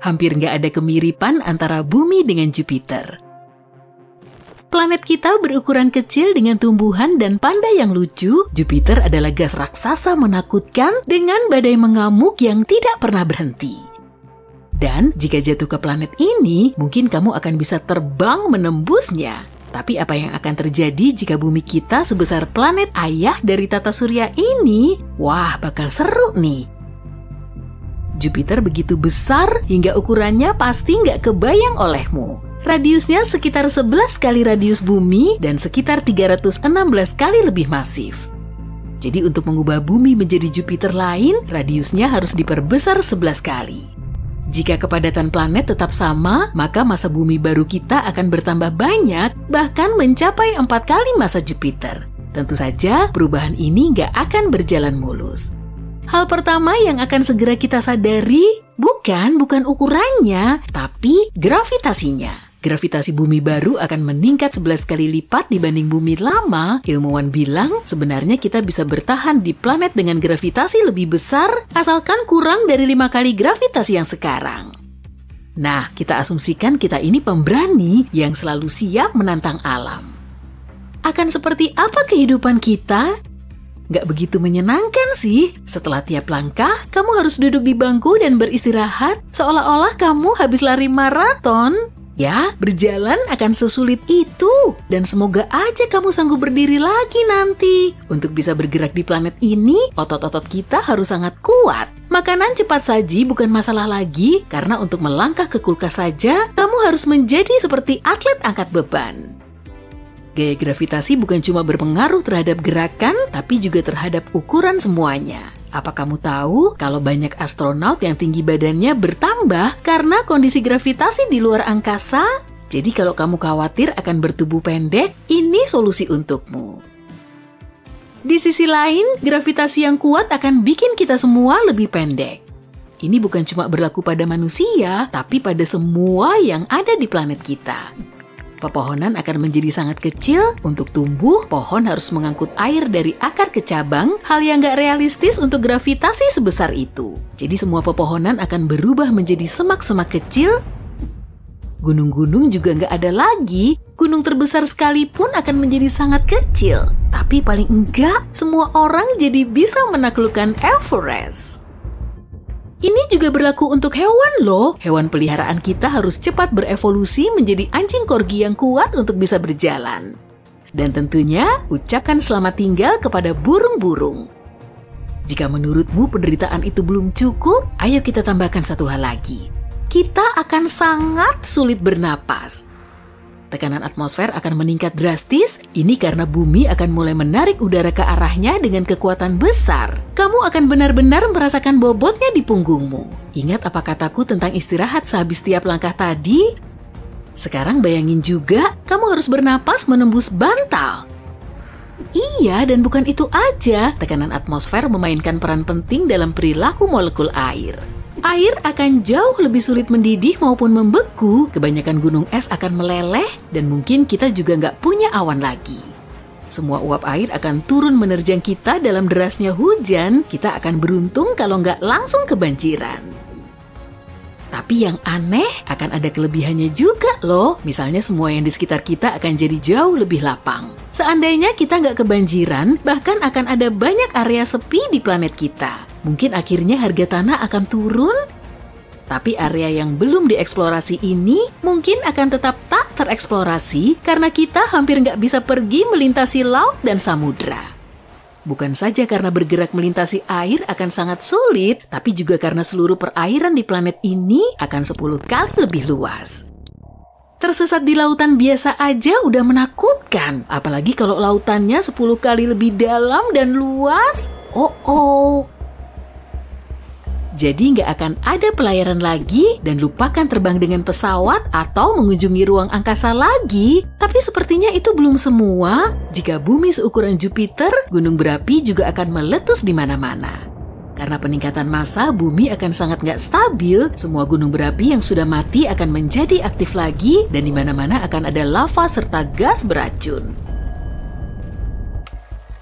Hampir nggak ada kemiripan antara Bumi dengan Jupiter. Planet kita berukuran kecil dengan tumbuhan dan panda yang lucu. Jupiter adalah gas raksasa menakutkan dengan badai mengamuk yang tidak pernah berhenti. Dan jika jatuh ke planet ini, mungkin kamu akan bisa terbang menembusnya. Tapi apa yang akan terjadi jika bumi kita sebesar planet ayah dari tata surya ini? Wah, bakal seru nih. Jupiter begitu besar hingga ukurannya pasti nggak kebayang olehmu. Radiusnya sekitar 11 kali radius bumi dan sekitar 316 kali lebih masif. Jadi untuk mengubah bumi menjadi Jupiter lain, radiusnya harus diperbesar 11 kali. Jika kepadatan planet tetap sama, maka masa bumi baru kita akan bertambah banyak, bahkan mencapai 4 kali masa Jupiter. Tentu saja perubahan ini nggak akan berjalan mulus. Hal pertama yang akan segera kita sadari bukan ukurannya, tapi gravitasinya. Gravitasi bumi baru akan meningkat 11 kali lipat dibanding bumi lama. Ilmuwan bilang sebenarnya kita bisa bertahan di planet dengan gravitasi lebih besar asalkan kurang dari 5 kali gravitasi yang sekarang. Nah, kita asumsikan kita ini pemberani yang selalu siap menantang alam. Akan seperti apa kehidupan kita? Gak begitu menyenangkan sih. Setelah tiap langkah, kamu harus duduk di bangku dan beristirahat seolah-olah kamu habis lari maraton. Ya, berjalan akan sesulit itu. Dan semoga aja kamu sanggup berdiri lagi nanti. Untuk bisa bergerak di planet ini, otot-otot kita harus sangat kuat. Makanan cepat saji bukan masalah lagi, karena untuk melangkah ke kulkas saja, kamu harus menjadi seperti atlet angkat beban. Gaya gravitasi bukan cuma berpengaruh terhadap gerakan, tapi juga terhadap ukuran semuanya. Apa kamu tahu kalau banyak astronaut yang tinggi badannya bertambah karena kondisi gravitasi di luar angkasa? Jadi kalau kamu khawatir akan bertubuh pendek, ini solusi untukmu. Di sisi lain, gravitasi yang kuat akan bikin kita semua lebih pendek. Ini bukan cuma berlaku pada manusia, tapi pada semua yang ada di planet kita. Pepohonan akan menjadi sangat kecil. Untuk tumbuh, pohon harus mengangkut air dari akar ke cabang, hal yang gak realistis untuk gravitasi sebesar itu. Jadi semua pepohonan akan berubah menjadi semak-semak kecil. Gunung-gunung juga gak ada lagi. Gunung terbesar sekalipun akan menjadi sangat kecil. Tapi paling enggak, semua orang jadi bisa menaklukkan Everest. Ini juga berlaku untuk hewan loh. Hewan peliharaan kita harus cepat berevolusi menjadi anjing corgi yang kuat untuk bisa berjalan. Dan tentunya, ucapkan selamat tinggal kepada burung-burung. Jika menurutmu penderitaan itu belum cukup, ayo kita tambahkan satu hal lagi. Kita akan sangat sulit bernapas. Tekanan atmosfer akan meningkat drastis, ini karena bumi akan mulai menarik udara ke arahnya dengan kekuatan besar. Kamu akan benar-benar merasakan bobotnya di punggungmu. Ingat apa kataku tentang istirahat sehabis tiap langkah tadi? Sekarang bayangin juga, kamu harus bernapas menembus bantal. Iya, dan bukan itu aja, tekanan atmosfer memainkan peran penting dalam perilaku molekul air. Air akan jauh lebih sulit mendidih maupun membeku, kebanyakan gunung es akan meleleh, dan mungkin kita juga nggak punya awan lagi. Semua uap air akan turun menerjang kita dalam derasnya hujan, kita akan beruntung kalau nggak langsung kebanjiran. Tapi yang aneh, akan ada kelebihannya juga loh. Misalnya semua yang di sekitar kita akan jadi jauh lebih lapang. Seandainya kita nggak kebanjiran, bahkan akan ada banyak area sepi di planet kita. Mungkin akhirnya harga tanah akan turun, tapi area yang belum dieksplorasi ini mungkin akan tetap tak tereksplorasi karena kita hampir nggak bisa pergi melintasi laut dan samudra. Bukan saja karena bergerak melintasi air akan sangat sulit, tapi juga karena seluruh perairan di planet ini akan 10 kali lebih luas. Tersesat di lautan biasa aja udah menakutkan, apalagi kalau lautannya 10 kali lebih dalam dan luas. Jadi nggak akan ada pelayaran lagi dan lupakan terbang dengan pesawat atau mengunjungi ruang angkasa lagi. Tapi sepertinya itu belum semua. Jika bumi seukuran Jupiter, gunung berapi juga akan meletus di mana-mana. Karena peningkatan massa, bumi akan sangat nggak stabil. Semua gunung berapi yang sudah mati akan menjadi aktif lagi dan di mana-mana akan ada lava serta gas beracun.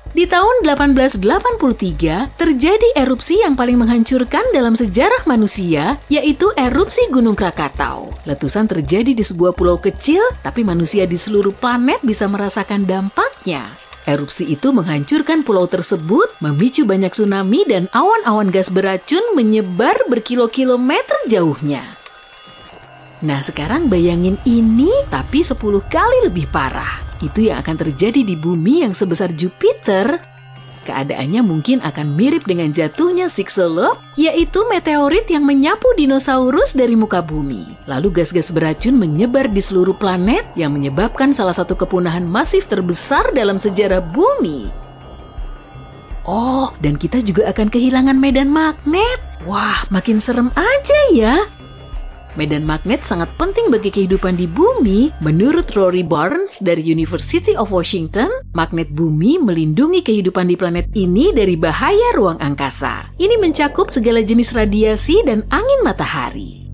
Di tahun 1883, terjadi erupsi yang paling menghancurkan dalam sejarah manusia, yaitu erupsi Gunung Krakatau. Letusan terjadi di sebuah pulau kecil, tapi manusia di seluruh planet bisa merasakan dampaknya. Erupsi itu menghancurkan pulau tersebut, memicu banyak tsunami dan awan-awan gas beracun menyebar berkilo-kilometer jauhnya. Nah, sekarang bayangin ini, tapi 10 kali lebih parah. Itu yang akan terjadi di bumi yang sebesar Jupiter. Keadaannya mungkin akan mirip dengan jatuhnya Chicxulub, yaitu meteorit yang menyapu dinosaurus dari muka bumi. Lalu gas-gas beracun menyebar di seluruh planet yang menyebabkan salah satu kepunahan masif terbesar dalam sejarah bumi. Oh, dan kita juga akan kehilangan medan magnet. Wah, makin serem aja ya. Medan magnet sangat penting bagi kehidupan di bumi. Menurut Rory Barnes dari University of Washington, magnet bumi melindungi kehidupan di planet ini dari bahaya ruang angkasa. Ini mencakup segala jenis radiasi dan angin matahari.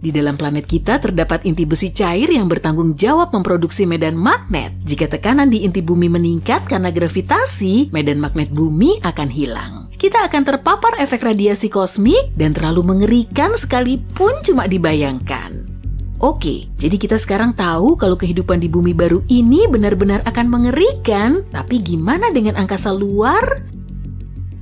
Di dalam planet kita terdapat inti besi cair yang bertanggung jawab memproduksi medan magnet. Jika tekanan di inti bumi meningkat karena gravitasi, medan magnet bumi akan hilang. Kita akan terpapar efek radiasi kosmik dan terlalu mengerikan sekalipun cuma dibayangkan. Oke, jadi kita sekarang tahu kalau kehidupan di bumi baru ini benar-benar akan mengerikan, tapi gimana dengan angkasa luar?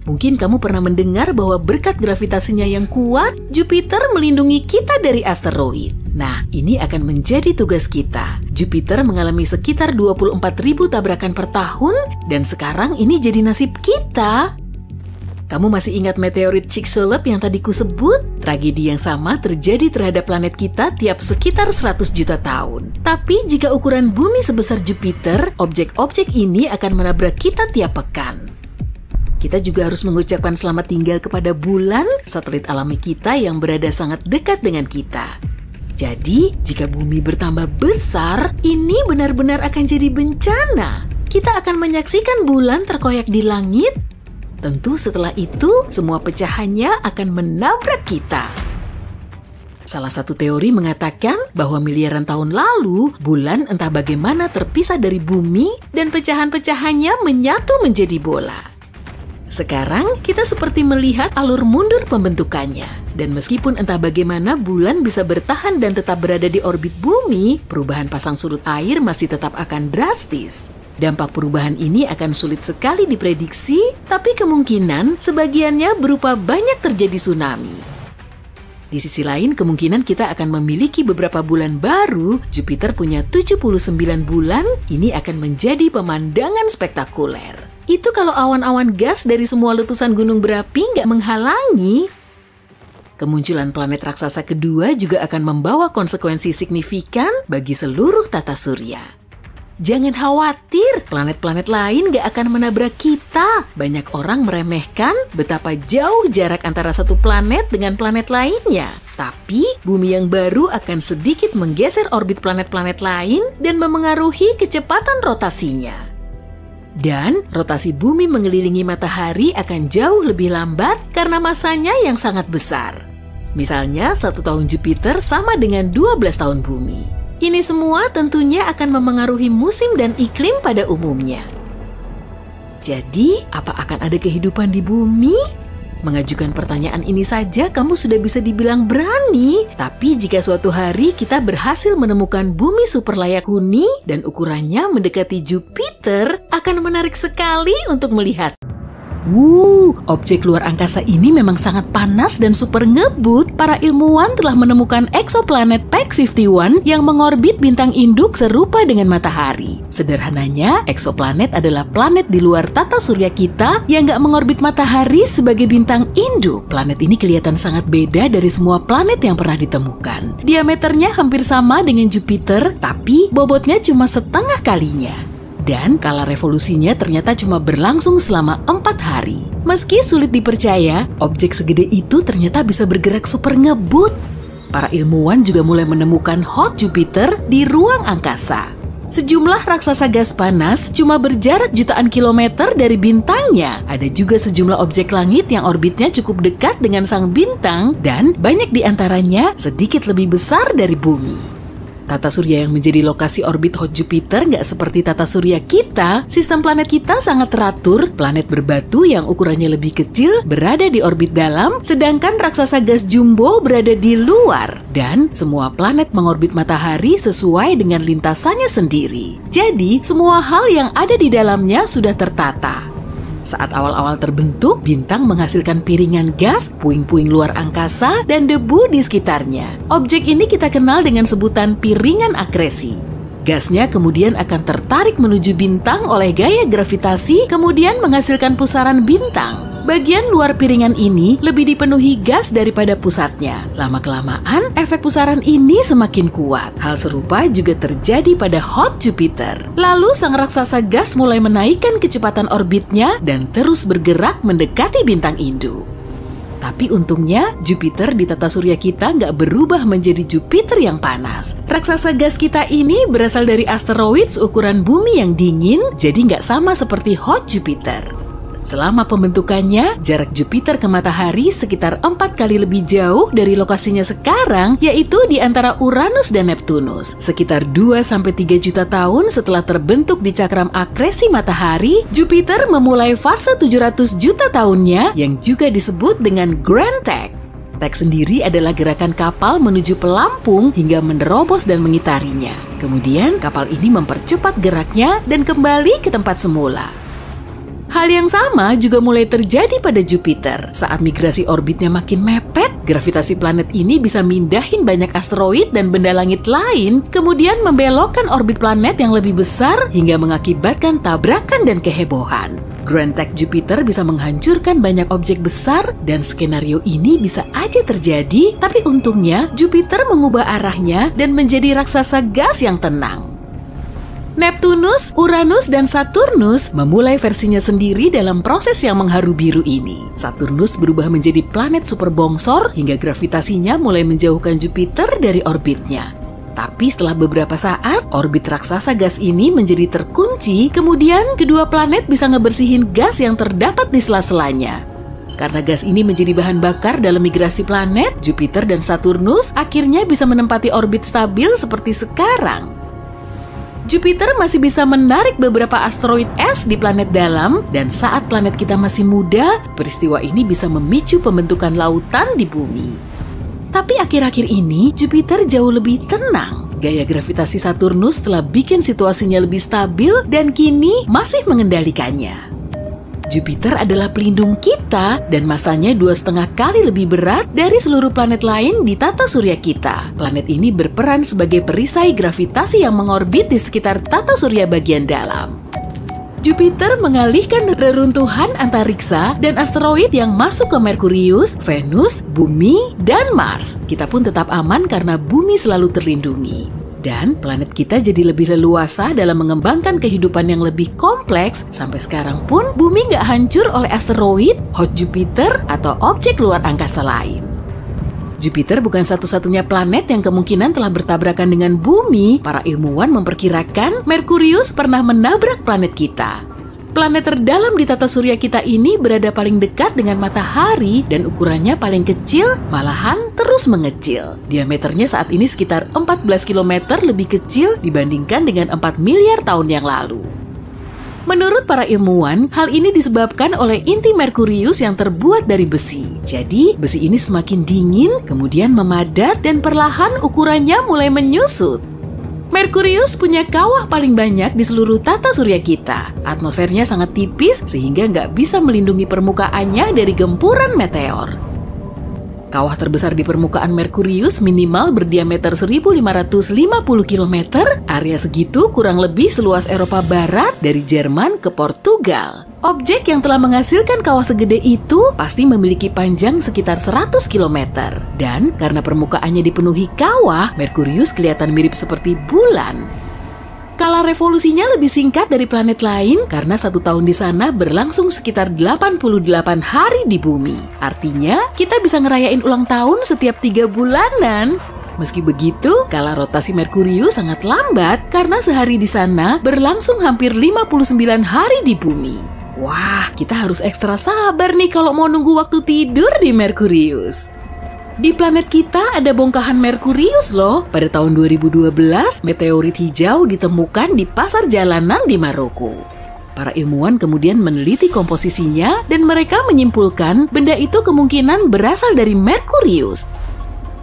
Mungkin kamu pernah mendengar bahwa berkat gravitasinya yang kuat, Jupiter melindungi kita dari asteroid. Nah, ini akan menjadi tugas kita. Jupiter mengalami sekitar 24.000 tabrakan per tahun, dan sekarang ini jadi nasib kita. Kamu masih ingat meteorit Chicxulub yang tadi ku sebut? Tragedi yang sama terjadi terhadap planet kita tiap sekitar 100 juta tahun. Tapi jika ukuran bumi sebesar Jupiter, objek-objek ini akan menabrak kita tiap pekan. Kita juga harus mengucapkan selamat tinggal kepada bulan, satelit alami kita yang berada sangat dekat dengan kita. Jadi, jika bumi bertambah besar, ini benar-benar akan jadi bencana. Kita akan menyaksikan bulan terkoyak di langit. Tentu setelah itu, semua pecahannya akan menabrak kita. Salah satu teori mengatakan bahwa miliaran tahun lalu, bulan entah bagaimana terpisah dari bumi dan pecahan-pecahannya menyatu menjadi bola. Sekarang, kita seperti melihat alur mundur pembentukannya. Dan meskipun entah bagaimana bulan bisa bertahan dan tetap berada di orbit bumi, perubahan pasang surut air masih tetap akan drastis. Dampak perubahan ini akan sulit sekali diprediksi, tapi kemungkinan sebagiannya berupa banyak terjadi tsunami. Di sisi lain, kemungkinan kita akan memiliki beberapa bulan baru. Jupiter punya 79 bulan, ini akan menjadi pemandangan spektakuler. Itu kalau awan-awan gas dari semua letusan gunung berapi nggak menghalangi. Kemunculan planet raksasa kedua juga akan membawa konsekuensi signifikan bagi seluruh tata surya. Jangan khawatir, planet-planet lain gak akan menabrak kita. Banyak orang meremehkan betapa jauh jarak antara satu planet dengan planet lainnya. Tapi, bumi yang baru akan sedikit menggeser orbit planet-planet lain dan memengaruhi kecepatan rotasinya. Dan, rotasi bumi mengelilingi matahari akan jauh lebih lambat karena masanya yang sangat besar. Misalnya, 1 tahun Jupiter sama dengan 12 tahun bumi. Ini semua tentunya akan memengaruhi musim dan iklim pada umumnya. Jadi, apa akan ada kehidupan di bumi? Mengajukan pertanyaan ini saja kamu sudah bisa dibilang berani. Tapi jika suatu hari kita berhasil menemukan bumi super layak huni dan ukurannya mendekati Jupiter, akan menarik sekali untuk melihat. Objek luar angkasa ini memang sangat panas dan super ngebut. Para ilmuwan telah menemukan eksoplanet PAC 51 yang mengorbit bintang induk serupa dengan matahari. Sederhananya, eksoplanet adalah planet di luar tata surya kita yang nggak mengorbit matahari sebagai bintang induk. Planet ini kelihatan sangat beda dari semua planet yang pernah ditemukan. Diameternya hampir sama dengan Jupiter, tapi bobotnya cuma setengah kalinya. Dan kala revolusinya ternyata cuma berlangsung selama 4 hari. Meski sulit dipercaya, objek segede itu ternyata bisa bergerak super ngebut. Para ilmuwan juga mulai menemukan hot Jupiter di ruang angkasa. Sejumlah raksasa gas panas cuma berjarak jutaan kilometer dari bintangnya. Ada juga sejumlah objek langit yang orbitnya cukup dekat dengan sang bintang dan banyak di antaranya sedikit lebih besar dari bumi. Tata surya yang menjadi lokasi orbit hot Jupiter nggak seperti tata surya kita. Sistem planet kita sangat teratur. Planet berbatu yang ukurannya lebih kecil berada di orbit dalam, sedangkan raksasa gas jumbo berada di luar. Dan semua planet mengorbit matahari sesuai dengan lintasannya sendiri. Jadi, semua hal yang ada di dalamnya sudah tertata. Saat awal-awal terbentuk, bintang menghasilkan piringan gas, puing-puing luar angkasa, dan debu di sekitarnya. Objek ini kita kenal dengan sebutan piringan akresi. Gasnya kemudian akan tertarik menuju bintang oleh gaya gravitasi, kemudian menghasilkan pusaran bintang. Bagian luar piringan ini lebih dipenuhi gas daripada pusatnya. Lama-kelamaan, efek pusaran ini semakin kuat. Hal serupa juga terjadi pada hot Jupiter. Lalu sang raksasa gas mulai menaikkan kecepatan orbitnya dan terus bergerak mendekati bintang induk. Tapi untungnya, Jupiter di tata surya kita nggak berubah menjadi Jupiter yang panas. Raksasa gas kita ini berasal dari asteroid seukuran bumi yang dingin, jadi nggak sama seperti hot Jupiter. Selama pembentukannya, jarak Jupiter ke matahari sekitar 4 kali lebih jauh dari lokasinya sekarang, yaitu di antara Uranus dan Neptunus. Sekitar 2-3 juta tahun setelah terbentuk di cakram akresi matahari, Jupiter memulai fase 700 juta tahunnya yang juga disebut dengan Grand Trek. Trek sendiri adalah gerakan kapal menuju pelampung hingga menerobos dan mengitarinya. Kemudian kapal ini mempercepat geraknya dan kembali ke tempat semula. Hal yang sama juga mulai terjadi pada Jupiter. Saat migrasi orbitnya makin mepet, gravitasi planet ini bisa mindahin banyak asteroid dan benda langit lain, kemudian membelokkan orbit planet yang lebih besar hingga mengakibatkan tabrakan dan kehebohan. Grand Trek Jupiter bisa menghancurkan banyak objek besar dan skenario ini bisa aja terjadi, tapi untungnya Jupiter mengubah arahnya dan menjadi raksasa gas yang tenang. Neptunus, Uranus, dan Saturnus memulai versinya sendiri dalam proses yang mengharu biru ini. Saturnus berubah menjadi planet super bongsor hingga gravitasinya mulai menjauhkan Jupiter dari orbitnya. Tapi setelah beberapa saat, orbit raksasa gas ini menjadi terkunci, kemudian kedua planet bisa ngebersihin gas yang terdapat di sela-selanya. Karena gas ini menjadi bahan bakar dalam migrasi planet, Jupiter dan Saturnus akhirnya bisa menempati orbit stabil seperti sekarang. Jupiter masih bisa menarik beberapa asteroid es di planet dalam, dan saat planet kita masih muda, peristiwa ini bisa memicu pembentukan lautan di bumi. Tapi akhir-akhir ini, Jupiter jauh lebih tenang. Gaya gravitasi Saturnus telah bikin situasinya lebih stabil dan kini masih mengendalikannya. Jupiter adalah pelindung kita dan masanya 2,5 kali lebih berat dari seluruh planet lain di tata surya kita. Planet ini berperan sebagai perisai gravitasi yang mengorbit di sekitar tata surya bagian dalam. Jupiter mengalihkan reruntuhan antariksa dan asteroid yang masuk ke Merkurius, Venus, Bumi, dan Mars. Kita pun tetap aman karena Bumi selalu terlindungi. Dan planet kita jadi lebih leluasa dalam mengembangkan kehidupan yang lebih kompleks. Sampai sekarang pun Bumi nggak hancur oleh asteroid, hot Jupiter, atau objek luar angkasa lain. Jupiter bukan satu-satunya planet yang kemungkinan telah bertabrakan dengan Bumi. Para ilmuwan memperkirakan Merkurius pernah menabrak planet kita. Planet terdalam di tata surya kita ini berada paling dekat dengan matahari dan ukurannya paling kecil, malahan terus mengecil. Diameternya saat ini sekitar 14 km lebih kecil dibandingkan dengan 4 miliar tahun yang lalu. Menurut para ilmuwan, hal ini disebabkan oleh inti Merkurius yang terbuat dari besi. Jadi, besi ini semakin dingin, kemudian memadat dan perlahan ukurannya mulai menyusut. Merkurius punya kawah paling banyak di seluruh tata surya kita. Atmosfernya sangat tipis sehingga nggak bisa melindungi permukaannya dari gempuran meteor. Kawah terbesar di permukaan Merkurius minimal berdiameter 1.550 km, area segitu kurang lebih seluas Eropa Barat dari Jerman ke Portugal. Objek yang telah menghasilkan kawah segede itu pasti memiliki panjang sekitar 100 km. Dan karena permukaannya dipenuhi kawah, Merkurius kelihatan mirip seperti bulan. Skala revolusinya lebih singkat dari planet lain karena 1 tahun di sana berlangsung sekitar 88 hari di bumi. Artinya, kita bisa ngerayain ulang tahun setiap 3 bulanan. Meski begitu, skala rotasi Merkurius sangat lambat karena sehari di sana berlangsung hampir 59 hari di bumi. Wah, kita harus ekstra sabar nih kalau mau nunggu waktu tidur di Merkurius. Di planet kita ada bongkahan Merkurius loh. Pada tahun 2012, meteorit hijau ditemukan di pasar jalanan di Maroko. Para ilmuwan kemudian meneliti komposisinya dan mereka menyimpulkan benda itu kemungkinan berasal dari Merkurius.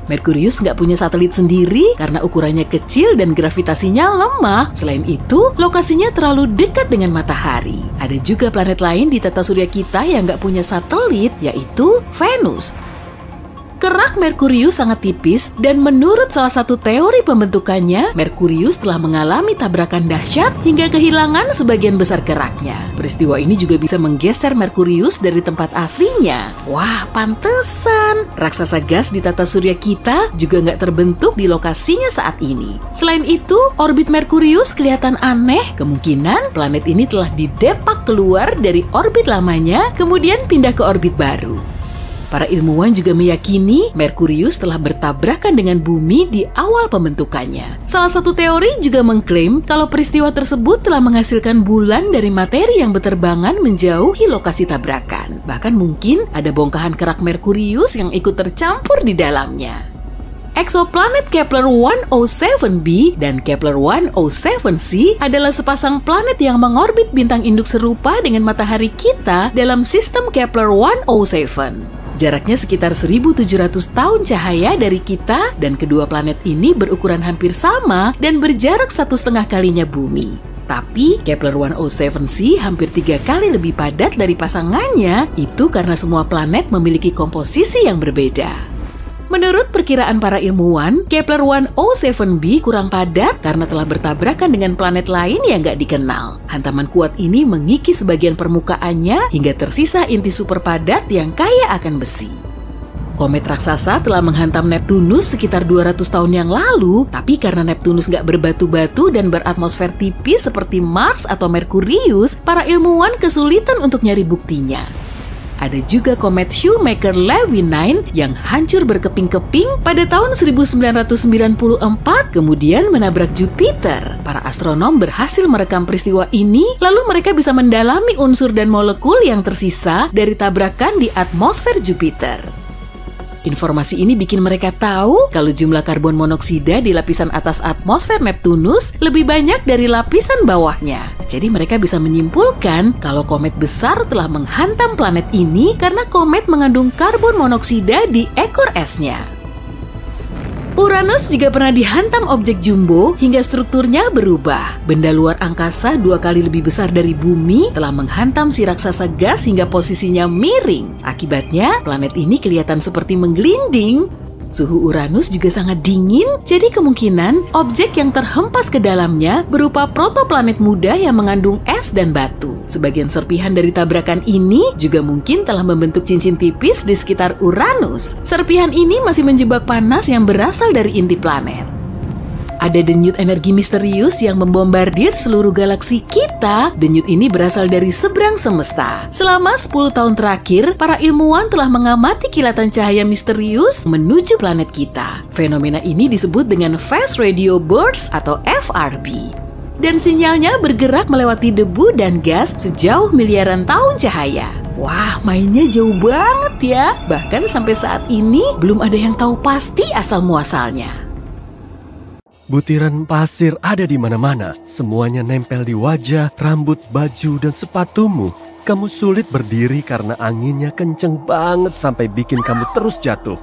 Merkurius nggak punya satelit sendiri karena ukurannya kecil dan gravitasinya lemah. Selain itu, lokasinya terlalu dekat dengan matahari. Ada juga planet lain di tata surya kita yang nggak punya satelit, yaitu Venus. Kerak Merkurius sangat tipis dan menurut salah satu teori pembentukannya, Merkurius telah mengalami tabrakan dahsyat hingga kehilangan sebagian besar keraknya. Peristiwa ini juga bisa menggeser Merkurius dari tempat aslinya. Wah, pantesan raksasa gas di tata surya kita juga nggak terbentuk di lokasinya saat ini. Selain itu, orbit Merkurius kelihatan aneh. Kemungkinan planet ini telah didepak keluar dari orbit lamanya, kemudian pindah ke orbit baru. Para ilmuwan juga meyakini Merkurius telah bertabrakan dengan bumi di awal pembentukannya. Salah satu teori juga mengklaim kalau peristiwa tersebut telah menghasilkan bulan dari materi yang berterbangan menjauhi lokasi tabrakan. Bahkan mungkin ada bongkahan kerak Merkurius yang ikut tercampur di dalamnya. Eksoplanet Kepler 107b dan Kepler 107c adalah sepasang planet yang mengorbit bintang induk serupa dengan matahari kita dalam sistem Kepler 107. Jaraknya sekitar 1.700 tahun cahaya dari kita dan kedua planet ini berukuran hampir sama dan berjarak 1,5 kalinya bumi. Tapi Kepler 107c hampir 3 kali lebih padat dari pasangannya, itu karena semua planet memiliki komposisi yang berbeda. Menurut perkiraan para ilmuwan, Kepler 107b kurang padat karena telah bertabrakan dengan planet lain yang nggak dikenal. Hantaman kuat ini mengikis sebagian permukaannya hingga tersisa inti super padat yang kaya akan besi. Komet raksasa telah menghantam Neptunus sekitar 200 tahun yang lalu, tapi karena Neptunus nggak berbatu-batu dan beratmosfer tipis seperti Mars atau Merkurius, para ilmuwan kesulitan untuk nyari buktinya. Ada juga komet Shoemaker-Levy 9 yang hancur berkeping-keping pada tahun 1994 kemudian menabrak Jupiter. Para astronom berhasil merekam peristiwa ini, lalu mereka bisa mendalami unsur dan molekul yang tersisa dari tabrakan di atmosfer Jupiter. Informasi ini bikin mereka tahu kalau jumlah karbon monoksida di lapisan atas atmosfer Neptunus lebih banyak dari lapisan bawahnya. Jadi mereka bisa menyimpulkan kalau komet besar telah menghantam planet ini karena komet mengandung karbon monoksida di ekor esnya. Uranus juga pernah dihantam objek jumbo hingga strukturnya berubah. Benda luar angkasa 2 kali lebih besar dari bumi telah menghantam si raksasa gas hingga posisinya miring. Akibatnya, planet ini kelihatan seperti menggelinding. Suhu Uranus juga sangat dingin, jadi kemungkinan objek yang terhempas ke dalamnya berupa protoplanet muda yang mengandung es dan batu. Sebagian serpihan dari tabrakan ini juga mungkin telah membentuk cincin tipis di sekitar Uranus. Serpihan ini masih menjebak panas yang berasal dari inti planet. Ada denyut energi misterius yang membombardir seluruh galaksi kita. Denyut ini berasal dari seberang semesta. Selama 10 tahun terakhir, para ilmuwan telah mengamati kilatan cahaya misterius menuju planet kita. Fenomena ini disebut dengan Fast Radio Bursts atau FRB. Dan sinyalnya bergerak melewati debu dan gas sejauh miliaran tahun cahaya. Wah, mainnya jauh banget ya. Bahkan sampai saat ini belum ada yang tahu pasti asal-muasalnya. Butiran pasir ada di mana-mana. Semuanya nempel di wajah, rambut, baju, dan sepatumu. Kamu sulit berdiri karena anginnya kenceng banget sampai bikin kamu terus jatuh.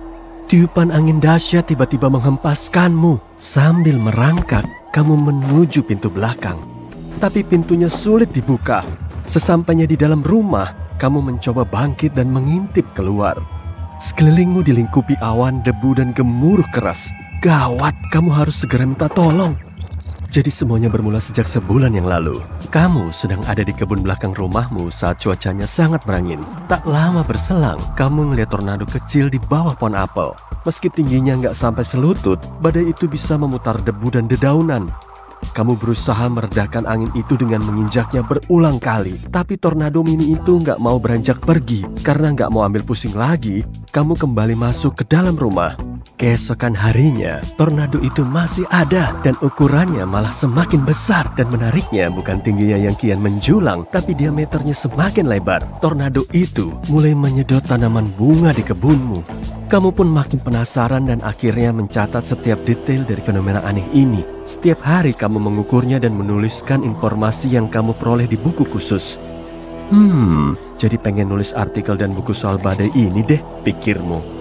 Tiupan angin dahsyat tiba-tiba menghempaskanmu. Sambil merangkak, kamu menuju pintu belakang. Tapi pintunya sulit dibuka. Sesampainya di dalam rumah, kamu mencoba bangkit dan mengintip keluar. Sekelilingmu dilingkupi awan, debu, dan gemuruh keras. Gawat, kamu harus segera minta tolong. Jadi semuanya bermula sejak sebulan yang lalu. Kamu sedang ada di kebun belakang rumahmu saat cuacanya sangat berangin. Tak lama berselang, kamu melihat tornado kecil di bawah pohon apel. Meski tingginya nggak sampai selutut, badai itu bisa memutar debu dan dedaunan. Kamu berusaha meredakan angin itu dengan menginjaknya berulang kali. Tapi tornado mini itu nggak mau beranjak pergi. Karena nggak mau ambil pusing lagi, kamu kembali masuk ke dalam rumah. Keesokan harinya, tornado itu masih ada dan ukurannya malah semakin besar. Dan menariknya bukan tingginya yang kian menjulang, tapi diameternya semakin lebar. Tornado itu mulai menyedot tanaman bunga di kebunmu. Kamu pun makin penasaran dan akhirnya mencatat setiap detail dari fenomena aneh ini. Setiap hari kamu mengukurnya dan menuliskan informasi yang kamu peroleh di buku khusus. Jadi pengen nulis artikel dan buku soal badai ini deh, pikirmu.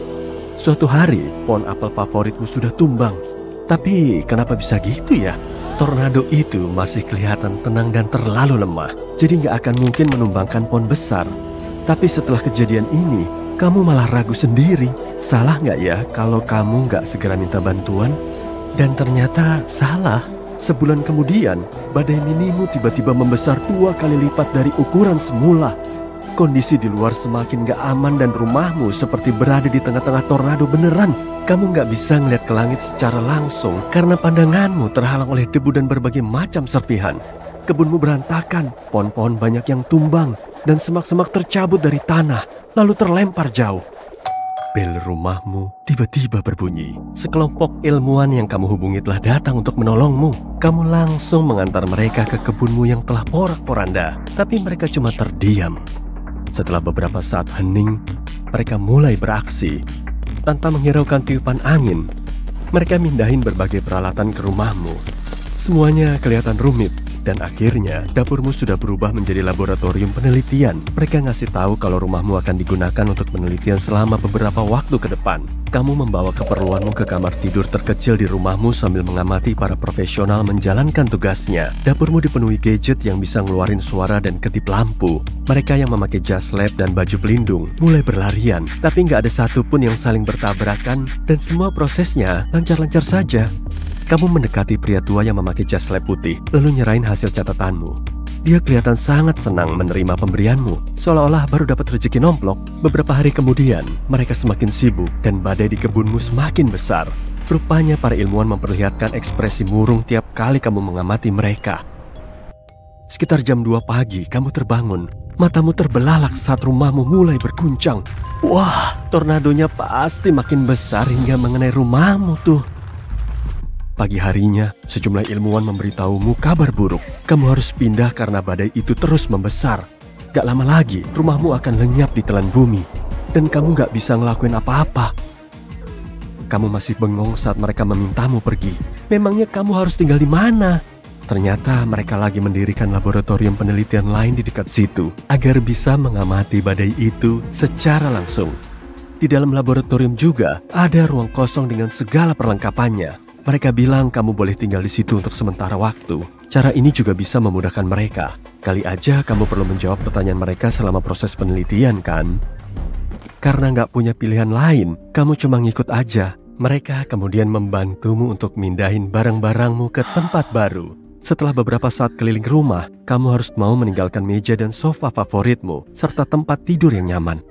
Suatu hari, pohon apel favoritmu sudah tumbang. Tapi kenapa bisa gitu ya? Tornado itu masih kelihatan tenang dan terlalu lemah. Jadi nggak akan mungkin menumbangkan pohon besar. Tapi setelah kejadian ini, kamu malah ragu sendiri. Salah nggak ya kalau kamu nggak segera minta bantuan? Dan ternyata salah. Sebulan kemudian, badai minimu tiba-tiba membesar 2 kali lipat dari ukuran semula. Kondisi di luar semakin gak aman dan rumahmu seperti berada di tengah-tengah tornado beneran. Kamu gak bisa ngeliat ke langit secara langsung karena pandanganmu terhalang oleh debu dan berbagai macam serpihan. Kebunmu berantakan, pohon-pohon banyak yang tumbang, dan semak-semak tercabut dari tanah, lalu terlempar jauh. Bel rumahmu tiba-tiba berbunyi. Sekelompok ilmuwan yang kamu hubungi telah datang untuk menolongmu. Kamu langsung mengantar mereka ke kebunmu yang telah porak-poranda, tapi mereka cuma terdiam. Setelah beberapa saat hening, mereka mulai beraksi. Tanpa menghiraukan tiupan angin, mereka mindahin berbagai peralatan ke rumahmu. Semuanya kelihatan rumit, dan akhirnya dapurmu sudah berubah menjadi laboratorium penelitian. Mereka ngasih tahu kalau rumahmu akan digunakan untuk penelitian selama beberapa waktu ke depan. Kamu membawa keperluanmu ke kamar tidur terkecil di rumahmu sambil mengamati para profesional menjalankan tugasnya. Dapurmu dipenuhi gadget yang bisa ngeluarin suara dan kedip lampu. Mereka yang memakai jas lab dan baju pelindung mulai berlarian, tapi nggak ada satupun yang saling bertabrakan dan semua prosesnya lancar-lancar saja. Kamu mendekati pria tua yang memakai jas lab putih, lalu nyerahin hasil catatanmu. Dia kelihatan sangat senang menerima pemberianmu, seolah-olah baru dapat rezeki nomplok. Beberapa hari kemudian, mereka semakin sibuk dan badai di kebunmu semakin besar. Rupanya para ilmuwan memperlihatkan ekspresi murung tiap kali kamu mengamati mereka. Sekitar jam 2 pagi, kamu terbangun. Matamu terbelalak saat rumahmu mulai berguncang. Wah, tornadonya pasti makin besar hingga mengenai rumahmu tuh. Pagi harinya, sejumlah ilmuwan memberitahumu kabar buruk. Kamu harus pindah karena badai itu terus membesar. Gak lama lagi, rumahmu akan lenyap di telan bumi. Dan kamu gak bisa ngelakuin apa-apa. Kamu masih bengong saat mereka memintamu pergi. Memangnya kamu harus tinggal di mana? Ternyata mereka lagi mendirikan laboratorium penelitian lain di dekat situ, agar bisa mengamati badai itu secara langsung. Di dalam laboratorium juga, ada ruang kosong dengan segala perlengkapannya. Mereka bilang kamu boleh tinggal di situ untuk sementara waktu. Cara ini juga bisa memudahkan mereka. Kali aja kamu perlu menjawab pertanyaan mereka selama proses penelitian, kan? Karena nggak punya pilihan lain, kamu cuma ngikut aja. Mereka kemudian membantumu untuk mindahin barang-barangmu ke tempat baru. Setelah beberapa saat keliling rumah, kamu harus mau meninggalkan meja dan sofa favoritmu, serta tempat tidur yang nyaman.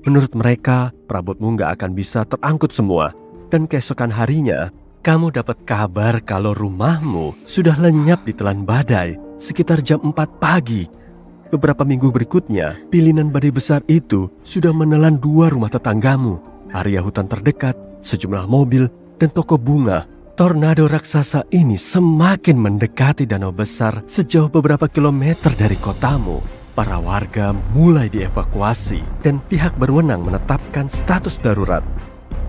Menurut mereka, perabotmu nggak akan bisa terangkut semua. Dan keesokan harinya, kamu dapat kabar kalau rumahmu sudah lenyap di telan badai sekitar jam 4 pagi. Beberapa minggu berikutnya, pilihan badai besar itu sudah menelan 2 rumah tetanggamu, area hutan terdekat, sejumlah mobil, dan toko bunga. Tornado raksasa ini semakin mendekati danau besar sejauh beberapa kilometer dari kotamu. Para warga mulai dievakuasi dan pihak berwenang menetapkan status darurat.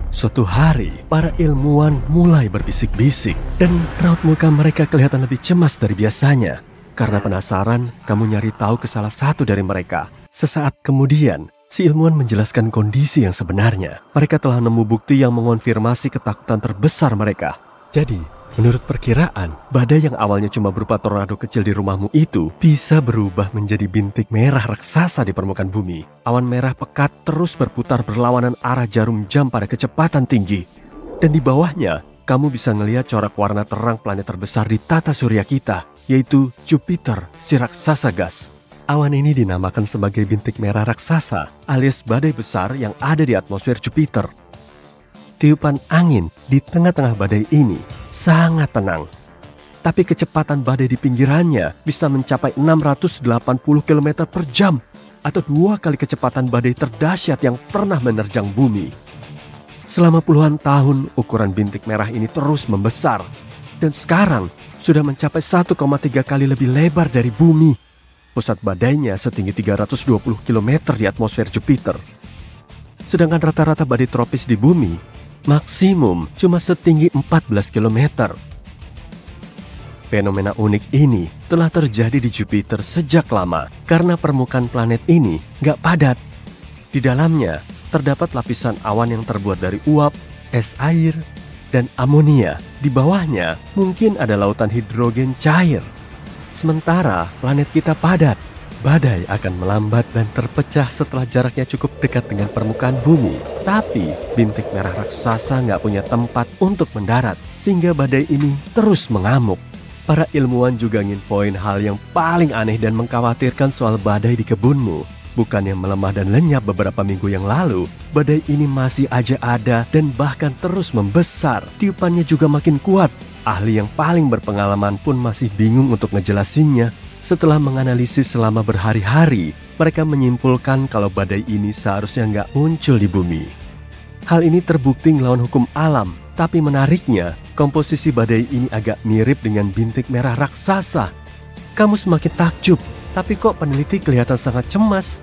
Suatu hari, para ilmuwan mulai berbisik-bisik dan raut muka mereka kelihatan lebih cemas dari biasanya. Karena penasaran, kamu nyari tahu ke salah satu dari mereka. Sesaat kemudian, si ilmuwan menjelaskan kondisi yang sebenarnya. Mereka telah nemu bukti yang mengonfirmasi ketakutan terbesar mereka. Jadi, menurut perkiraan, badai yang awalnya cuma berupa tornado kecil di rumahmu itu bisa berubah menjadi bintik merah raksasa di permukaan bumi. Awan merah pekat terus berputar berlawanan arah jarum jam pada kecepatan tinggi. Dan di bawahnya, kamu bisa ngelihat corak warna terang planet terbesar di tata surya kita, yaitu Jupiter, si raksasa gas. Awan ini dinamakan sebagai bintik merah raksasa, alias badai besar yang ada di atmosfer Jupiter. Tiupan angin di tengah-tengah badai ini sangat tenang. Tapi kecepatan badai di pinggirannya bisa mencapai 680 km per jam atau 2 kali kecepatan badai terdahsyat yang pernah menerjang bumi. Selama puluhan tahun, ukuran bintik merah ini terus membesar. Dan sekarang sudah mencapai 1,3 kali lebih lebar dari bumi. Pusat badainya setinggi 320 km di atmosfer Jupiter. Sedangkan rata-rata badai tropis di bumi maksimum cuma setinggi 14 km. Fenomena unik ini telah terjadi di Jupiter sejak lama karena permukaan planet ini nggak padat. Di dalamnya terdapat lapisan awan yang terbuat dari uap, es air, dan amonia. Di bawahnya mungkin ada lautan hidrogen cair. Sementara planet kita padat, badai akan melambat dan terpecah setelah jaraknya cukup dekat dengan permukaan bumi. Tapi bintik merah raksasa nggak punya tempat untuk mendarat, sehingga badai ini terus mengamuk. Para ilmuwan juga ingin poin hal yang paling aneh dan mengkhawatirkan soal badai di kebunmu. Bukannya melemah dan lenyap beberapa minggu yang lalu, badai ini masih aja ada dan bahkan terus membesar. Tiupannya juga makin kuat. Ahli yang paling berpengalaman pun masih bingung untuk ngejelasinnya. Setelah menganalisis selama berhari-hari, mereka menyimpulkan kalau badai ini seharusnya nggak muncul di bumi. Hal ini terbukti melawan hukum alam, tapi menariknya, komposisi badai ini agak mirip dengan bintik merah raksasa. Kamu semakin takjub, tapi kok peneliti kelihatan sangat cemas?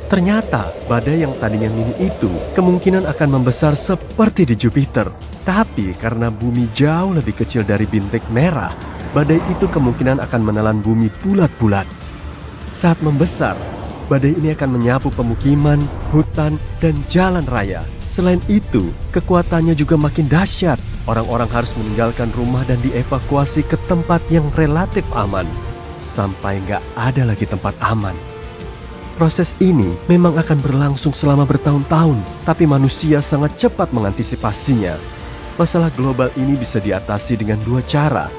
Ternyata badai yang tadinya mini itu kemungkinan akan membesar seperti di Jupiter. Tapi karena bumi jauh lebih kecil dari bintik merah, badai itu kemungkinan akan menelan bumi bulat-bulat. Saat membesar, badai ini akan menyapu pemukiman, hutan, dan jalan raya. Selain itu, kekuatannya juga makin dahsyat. Orang-orang harus meninggalkan rumah dan dievakuasi ke tempat yang relatif aman. Sampai nggak ada lagi tempat aman. Proses ini memang akan berlangsung selama bertahun-tahun, tapi manusia sangat cepat mengantisipasinya. Masalah global ini bisa diatasi dengan dua cara.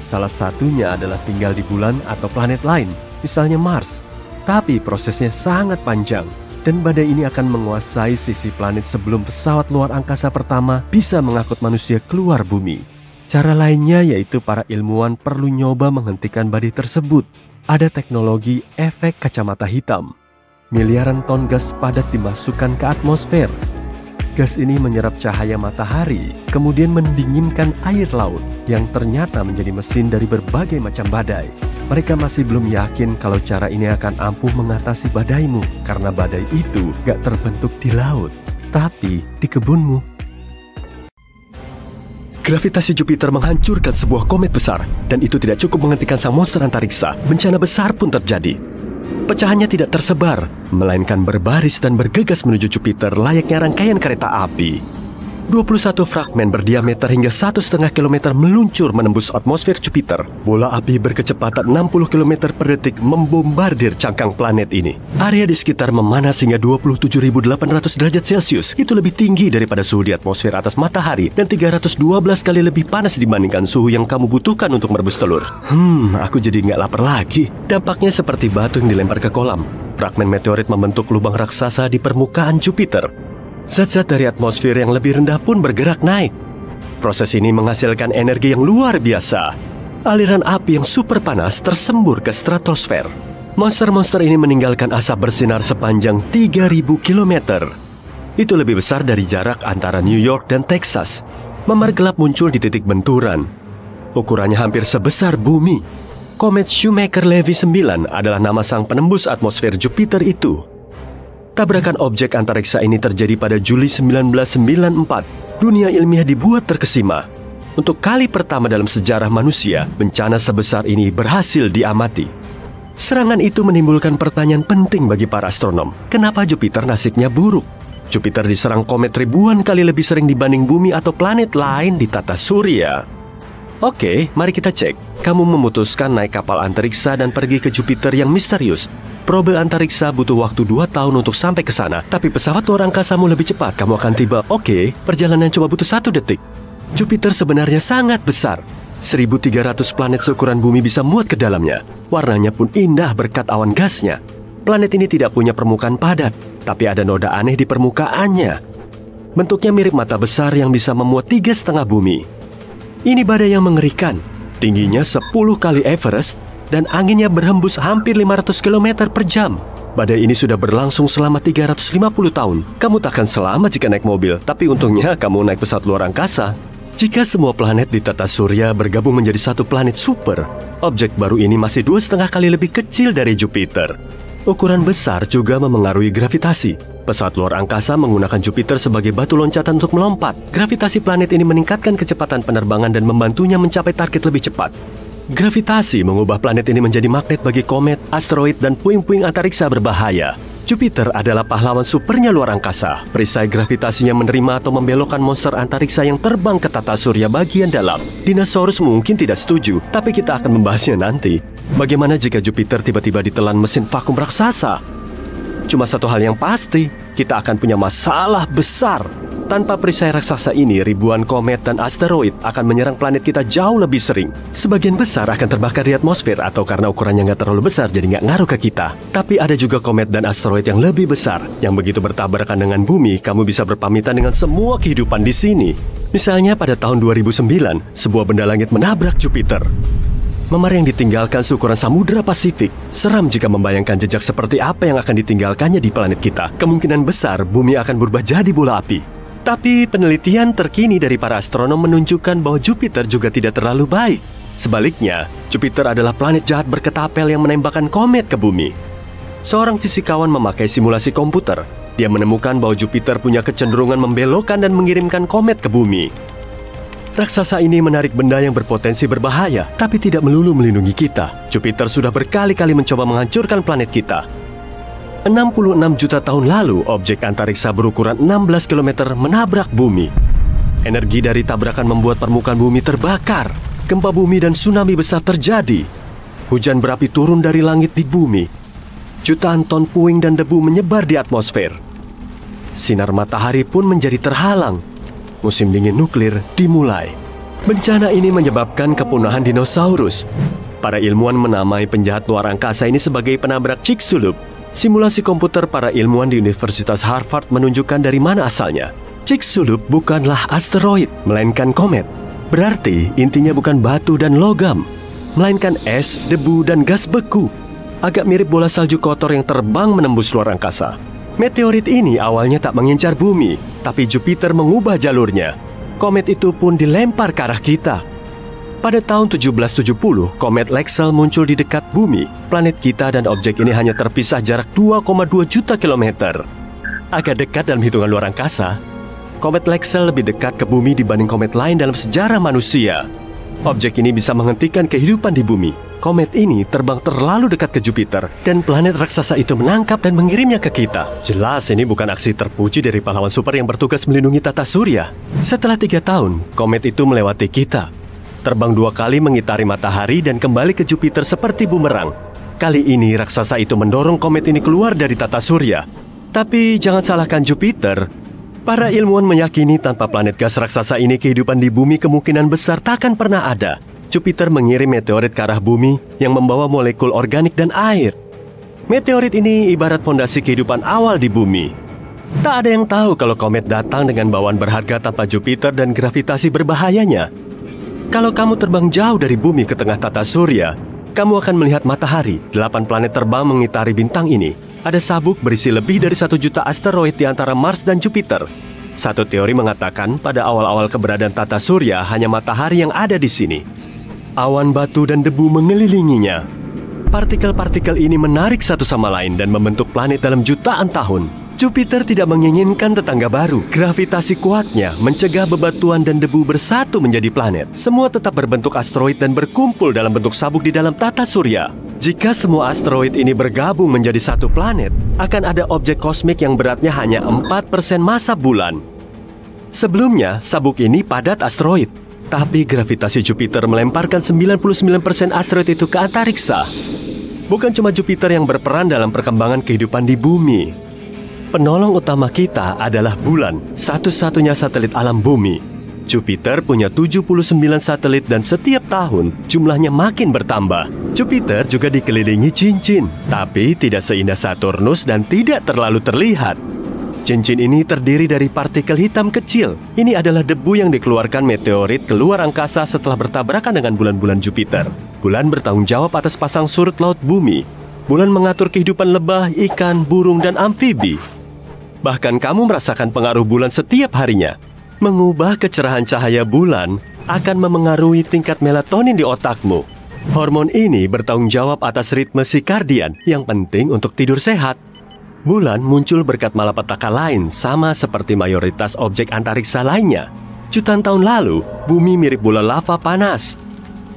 Salah satunya adalah tinggal di bulan atau planet lain, misalnya Mars. Tapi prosesnya sangat panjang, dan badai ini akan menguasai sisi planet sebelum pesawat luar angkasa pertama bisa mengangkut manusia keluar bumi. Cara lainnya yaitu para ilmuwan perlu nyoba menghentikan badai tersebut. Ada teknologi efek kacamata hitam. Miliaran ton gas padat dimasukkan ke atmosfer. Gas ini menyerap cahaya matahari, kemudian mendinginkan air laut yang ternyata menjadi mesin dari berbagai macam badai. Mereka masih belum yakin kalau cara ini akan ampuh mengatasi badaimu, karena badai itu gak terbentuk di laut, tapi di kebunmu. Gravitasi Jupiter menghancurkan sebuah komet besar, dan itu tidak cukup menghentikan sang monster antariksa. Bencana besar pun terjadi. Pecahannya tidak tersebar, melainkan berbaris dan bergegas menuju Jupiter layaknya rangkaian kereta api. 21 fragmen berdiameter hingga 1,5 km meluncur menembus atmosfer Jupiter. Bola api berkecepatan 60 km per detik membombardir cangkang planet ini. Area di sekitar memanas hingga 27.800 derajat Celcius. Itu lebih tinggi daripada suhu di atmosfer atas matahari dan 312 kali lebih panas dibandingkan suhu yang kamu butuhkan untuk merebus telur. Aku jadi nggak lapar lagi. Dampaknya seperti batu yang dilempar ke kolam. Fragmen meteorit membentuk lubang raksasa di permukaan Jupiter. Zat-zat dari atmosfer yang lebih rendah pun bergerak naik. Proses ini menghasilkan energi yang luar biasa. Aliran api yang super panas tersembur ke stratosfer. Monster-monster ini meninggalkan asap bersinar sepanjang 3.000 km. Itu lebih besar dari jarak antara New York dan Texas. Memar gelap muncul di titik benturan. Ukurannya hampir sebesar bumi. Komet Shoemaker-Levy 9 adalah nama sang penembus atmosfer Jupiter itu. Tabrakan objek antariksa ini terjadi pada Juli 1994. Dunia ilmiah dibuat terkesima. Untuk kali pertama dalam sejarah manusia, bencana sebesar ini berhasil diamati. Serangan itu menimbulkan pertanyaan penting bagi para astronom. Kenapa Jupiter nasibnya buruk? Jupiter diserang komet ribuan kali lebih sering dibanding bumi atau planet lain di tata surya. Oke, mari kita cek. Kamu memutuskan naik kapal antariksa dan pergi ke Jupiter yang misterius. Probe antariksa butuh waktu 2 tahun untuk sampai ke sana, tapi pesawat luar angkasamu lebih cepat. Kamu akan tiba. Oke, perjalanan cuma butuh 1 detik. Jupiter sebenarnya sangat besar. 1.300 planet seukuran bumi bisa muat ke dalamnya. Warnanya pun indah berkat awan gasnya. Planet ini tidak punya permukaan padat, tapi ada noda aneh di permukaannya. Bentuknya mirip mata besar yang bisa memuat 3,5 bumi. Ini badai yang mengerikan. Tingginya 10 kali Everest, dan anginnya berhembus hampir 500 km per jam. Badai ini sudah berlangsung selama 350 tahun. Kamu takkan selamat jika naik mobil, tapi untungnya kamu naik pesawat luar angkasa. Jika semua planet di tata surya bergabung menjadi satu planet super, objek baru ini masih 2,5 kali lebih kecil dari Jupiter. Ukuran besar juga memengaruhi gravitasi. Pesawat luar angkasa menggunakan Jupiter sebagai batu loncatan untuk melompat. Gravitasi planet ini meningkatkan kecepatan penerbangan dan membantunya mencapai target lebih cepat. Gravitasi mengubah planet ini menjadi magnet bagi komet, asteroid, dan puing-puing antariksa berbahaya. Jupiter adalah pahlawan supernya luar angkasa. Perisai gravitasinya menerima atau membelokkan monster antariksa yang terbang ke tata surya bagian dalam. Dinosaurus mungkin tidak setuju, tapi kita akan membahasnya nanti. Bagaimana jika Jupiter tiba-tiba ditelan mesin vakum raksasa? Cuma satu hal yang pasti, kita akan punya masalah besar. Tanpa perisai raksasa ini, ribuan komet dan asteroid akan menyerang planet kita jauh lebih sering. Sebagian besar akan terbakar di atmosfer atau karena ukurannya nggak terlalu besar jadi nggak ngaruh ke kita. Tapi ada juga komet dan asteroid yang lebih besar, yang begitu bertabrakan dengan bumi, kamu bisa berpamitan dengan semua kehidupan di sini. Misalnya pada tahun 2009, sebuah benda langit menabrak Jupiter. Memar yang ditinggalkan seukuran Samudra Pasifik. Seram jika membayangkan jejak seperti apa yang akan ditinggalkannya di planet kita. Kemungkinan besar bumi akan berubah jadi bola api. Tapi penelitian terkini dari para astronom menunjukkan bahwa Jupiter juga tidak terlalu baik. Sebaliknya, Jupiter adalah planet jahat berketapel yang menembakkan komet ke bumi. Seorang fisikawan memakai simulasi komputer. Dia menemukan bahwa Jupiter punya kecenderungan membelokkan dan mengirimkan komet ke bumi. Raksasa ini menarik benda yang berpotensi berbahaya, tapi tidak melulu melindungi kita. Jupiter sudah berkali-kali mencoba menghancurkan planet kita. 66 juta tahun lalu, objek antariksa berukuran 16 km menabrak bumi. Energi dari tabrakan membuat permukaan bumi terbakar. Gempa bumi dan tsunami besar terjadi. Hujan berapi turun dari langit di bumi. Jutaan ton puing dan debu menyebar di atmosfer. Sinar matahari pun menjadi terhalang. Musim dingin nuklir dimulai. Bencana ini menyebabkan kepunahan dinosaurus. Para ilmuwan menamai penjahat luar angkasa ini sebagai penabrak Chicxulub. Simulasi komputer para ilmuwan di Universitas Harvard menunjukkan dari mana asalnya. Chicxulub bukanlah asteroid, melainkan komet. Berarti intinya bukan batu dan logam, melainkan es, debu, dan gas beku. Agak mirip bola salju kotor yang terbang menembus luar angkasa. Meteorit ini awalnya tak mengincar bumi, tapi Jupiter mengubah jalurnya. Komet itu pun dilempar ke arah kita. Pada tahun 1770, komet Lexell muncul di dekat bumi. Planet kita dan objek ini hanya terpisah jarak 2,2 juta kilometer. Agak dekat dalam hitungan luar angkasa. Komet Lexell lebih dekat ke bumi dibanding komet lain dalam sejarah manusia. Objek ini bisa menghentikan kehidupan di bumi. Komet ini terbang terlalu dekat ke Jupiter, dan planet raksasa itu menangkap dan mengirimnya ke kita. Jelas ini bukan aksi terpuji dari pahlawan super yang bertugas melindungi tata surya. Setelah 3 tahun, komet itu melewati kita. Terbang 2 kali mengitari matahari dan kembali ke Jupiter seperti bumerang. Kali ini raksasa itu mendorong komet ini keluar dari tata surya. Tapi jangan salahkan Jupiter. Para ilmuwan meyakini tanpa planet gas raksasa ini kehidupan di bumi kemungkinan besar takkan pernah ada. Jupiter mengirim meteorit ke arah bumi yang membawa molekul organik dan air. Meteorit ini ibarat fondasi kehidupan awal di bumi. Tak ada yang tahu kalau komet datang dengan bawaan berharga tanpa Jupiter dan gravitasi berbahayanya. Kalau kamu terbang jauh dari bumi ke tengah tata surya, kamu akan melihat matahari. 8 planet terbang mengitari bintang ini. Ada sabuk berisi lebih dari 1 juta asteroid di antara Mars dan Jupiter. Satu teori mengatakan pada awal-awal keberadaan tata surya hanya matahari yang ada di sini. Awan batu dan debu mengelilinginya. Partikel-partikel ini menarik satu sama lain dan membentuk planet dalam jutaan tahun. Jupiter tidak menginginkan tetangga baru. Gravitasi kuatnya mencegah bebatuan dan debu bersatu menjadi planet. Semua tetap berbentuk asteroid dan berkumpul dalam bentuk sabuk di dalam tata surya. Jika semua asteroid ini bergabung menjadi satu planet, akan ada objek kosmik yang beratnya hanya 4% massa bulan. Sebelumnya, sabuk ini padat asteroid. Tapi gravitasi Jupiter melemparkan 99% asteroid itu ke antariksa. Bukan cuma Jupiter yang berperan dalam perkembangan kehidupan di bumi. Penolong utama kita adalah bulan, satu-satunya satelit alam bumi. Jupiter punya 79 satelit dan setiap tahun jumlahnya makin bertambah. Jupiter juga dikelilingi cincin, tapi tidak seindah Saturnus dan tidak terlalu terlihat. Cincin ini terdiri dari partikel hitam kecil. Ini adalah debu yang dikeluarkan meteorit keluar angkasa setelah bertabrakan dengan bulan-bulan Jupiter. Bulan bertanggung jawab atas pasang surut laut bumi. Bulan mengatur kehidupan lebah, ikan, burung, dan amfibi. Bahkan kamu merasakan pengaruh bulan setiap harinya. Mengubah kecerahan cahaya bulan akan memengaruhi tingkat melatonin di otakmu. Hormon ini bertanggung jawab atas ritme sirkadian yang penting untuk tidur sehat. Bulan muncul berkat malapetaka lain sama seperti mayoritas objek antariksa lainnya. Jutaan tahun lalu, bumi mirip bola lava panas.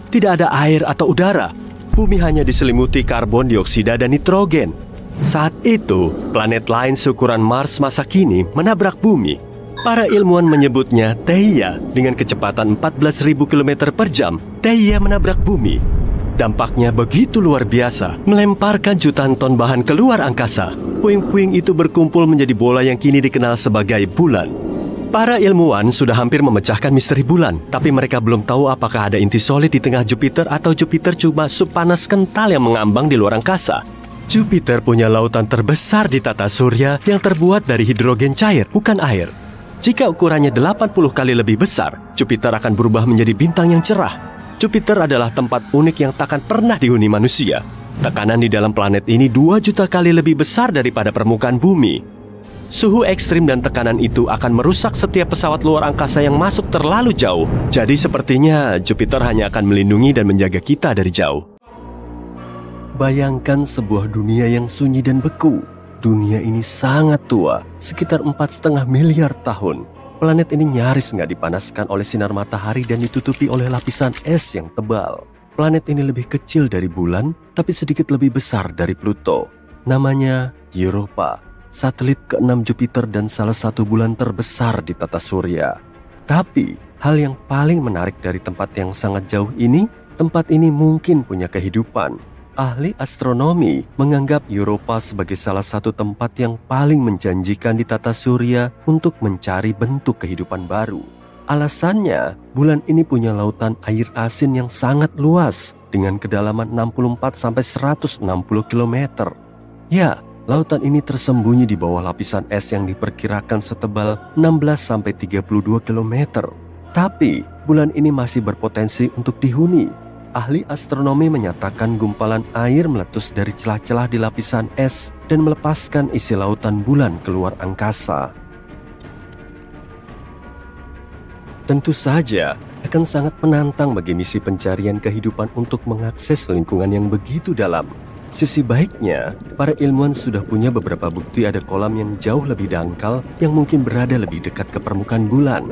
Tidak ada air atau udara. Bumi hanya diselimuti karbon dioksida dan nitrogen. Saat itu, planet lain seukuran Mars masa kini menabrak bumi. Para ilmuwan menyebutnya Theia. Dengan kecepatan 14.000 km per jam, Theia menabrak bumi. Dampaknya begitu luar biasa, melemparkan jutaan ton bahan keluar angkasa. Puing-puing itu berkumpul menjadi bola yang kini dikenal sebagai bulan. Para ilmuwan sudah hampir memecahkan misteri bulan, tapi mereka belum tahu apakah ada inti solid di tengah Jupiter atau Jupiter cuma sup panas kental yang mengambang di luar angkasa. Jupiter punya lautan terbesar di tata surya yang terbuat dari hidrogen cair, bukan air. Jika ukurannya 80 kali lebih besar, Jupiter akan berubah menjadi bintang yang cerah. Jupiter adalah tempat unik yang takkan pernah dihuni manusia. Tekanan di dalam planet ini 2 juta kali lebih besar daripada permukaan bumi. Suhu ekstrim dan tekanan itu akan merusak setiap pesawat luar angkasa yang masuk terlalu jauh. Jadi sepertinya Jupiter hanya akan melindungi dan menjaga kita dari jauh. Bayangkan sebuah dunia yang sunyi dan beku. Dunia ini sangat tua, sekitar 4,5 miliar tahun. Planet ini nyaris nggak dipanaskan oleh sinar matahari dan ditutupi oleh lapisan es yang tebal. Planet ini lebih kecil dari bulan, tapi sedikit lebih besar dari Pluto. Namanya Europa. Satelit ke-6 Jupiter dan salah satu bulan terbesar di tata surya. Tapi, hal yang paling menarik dari tempat yang sangat jauh ini, tempat ini mungkin punya kehidupan. Ahli astronomi menganggap Europa sebagai salah satu tempat yang paling menjanjikan di tata surya untuk mencari bentuk kehidupan baru. Alasannya, bulan ini punya lautan air asin yang sangat luas dengan kedalaman 64-160 km. Ya, lautan ini tersembunyi di bawah lapisan es yang diperkirakan setebal 16-32 km. Tapi, bulan ini masih berpotensi untuk dihuni. Ahli astronomi menyatakan gumpalan air meletus dari celah-celah di lapisan es dan melepaskan isi lautan bulan keluar angkasa. Tentu saja, akan sangat menantang bagi misi pencarian kehidupan untuk mengakses lingkungan yang begitu dalam. Sisi baiknya, para ilmuwan sudah punya beberapa bukti ada kolam yang jauh lebih dangkal yang mungkin berada lebih dekat ke permukaan bulan.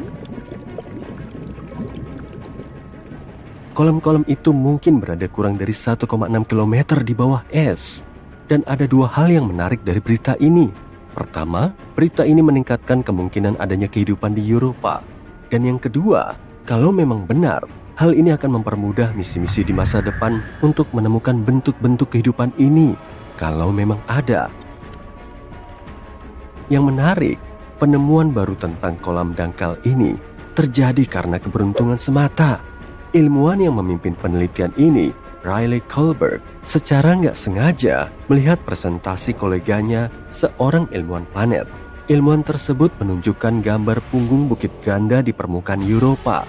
Kolam-kolam itu mungkin berada kurang dari 1,6 km di bawah es. Dan ada 2 hal yang menarik dari berita ini. Pertama, berita ini meningkatkan kemungkinan adanya kehidupan di Europa. Dan yang kedua, kalau memang benar, hal ini akan mempermudah misi-misi di masa depan untuk menemukan bentuk-bentuk kehidupan ini, kalau memang ada. Yang menarik, penemuan baru tentang kolam dangkal ini terjadi karena keberuntungan semata. Ilmuwan yang memimpin penelitian ini, Riley Kohlberg, secara nggak sengaja melihat presentasi koleganya, seorang ilmuwan planet. Ilmuwan tersebut menunjukkan gambar punggung bukit ganda di permukaan Europa.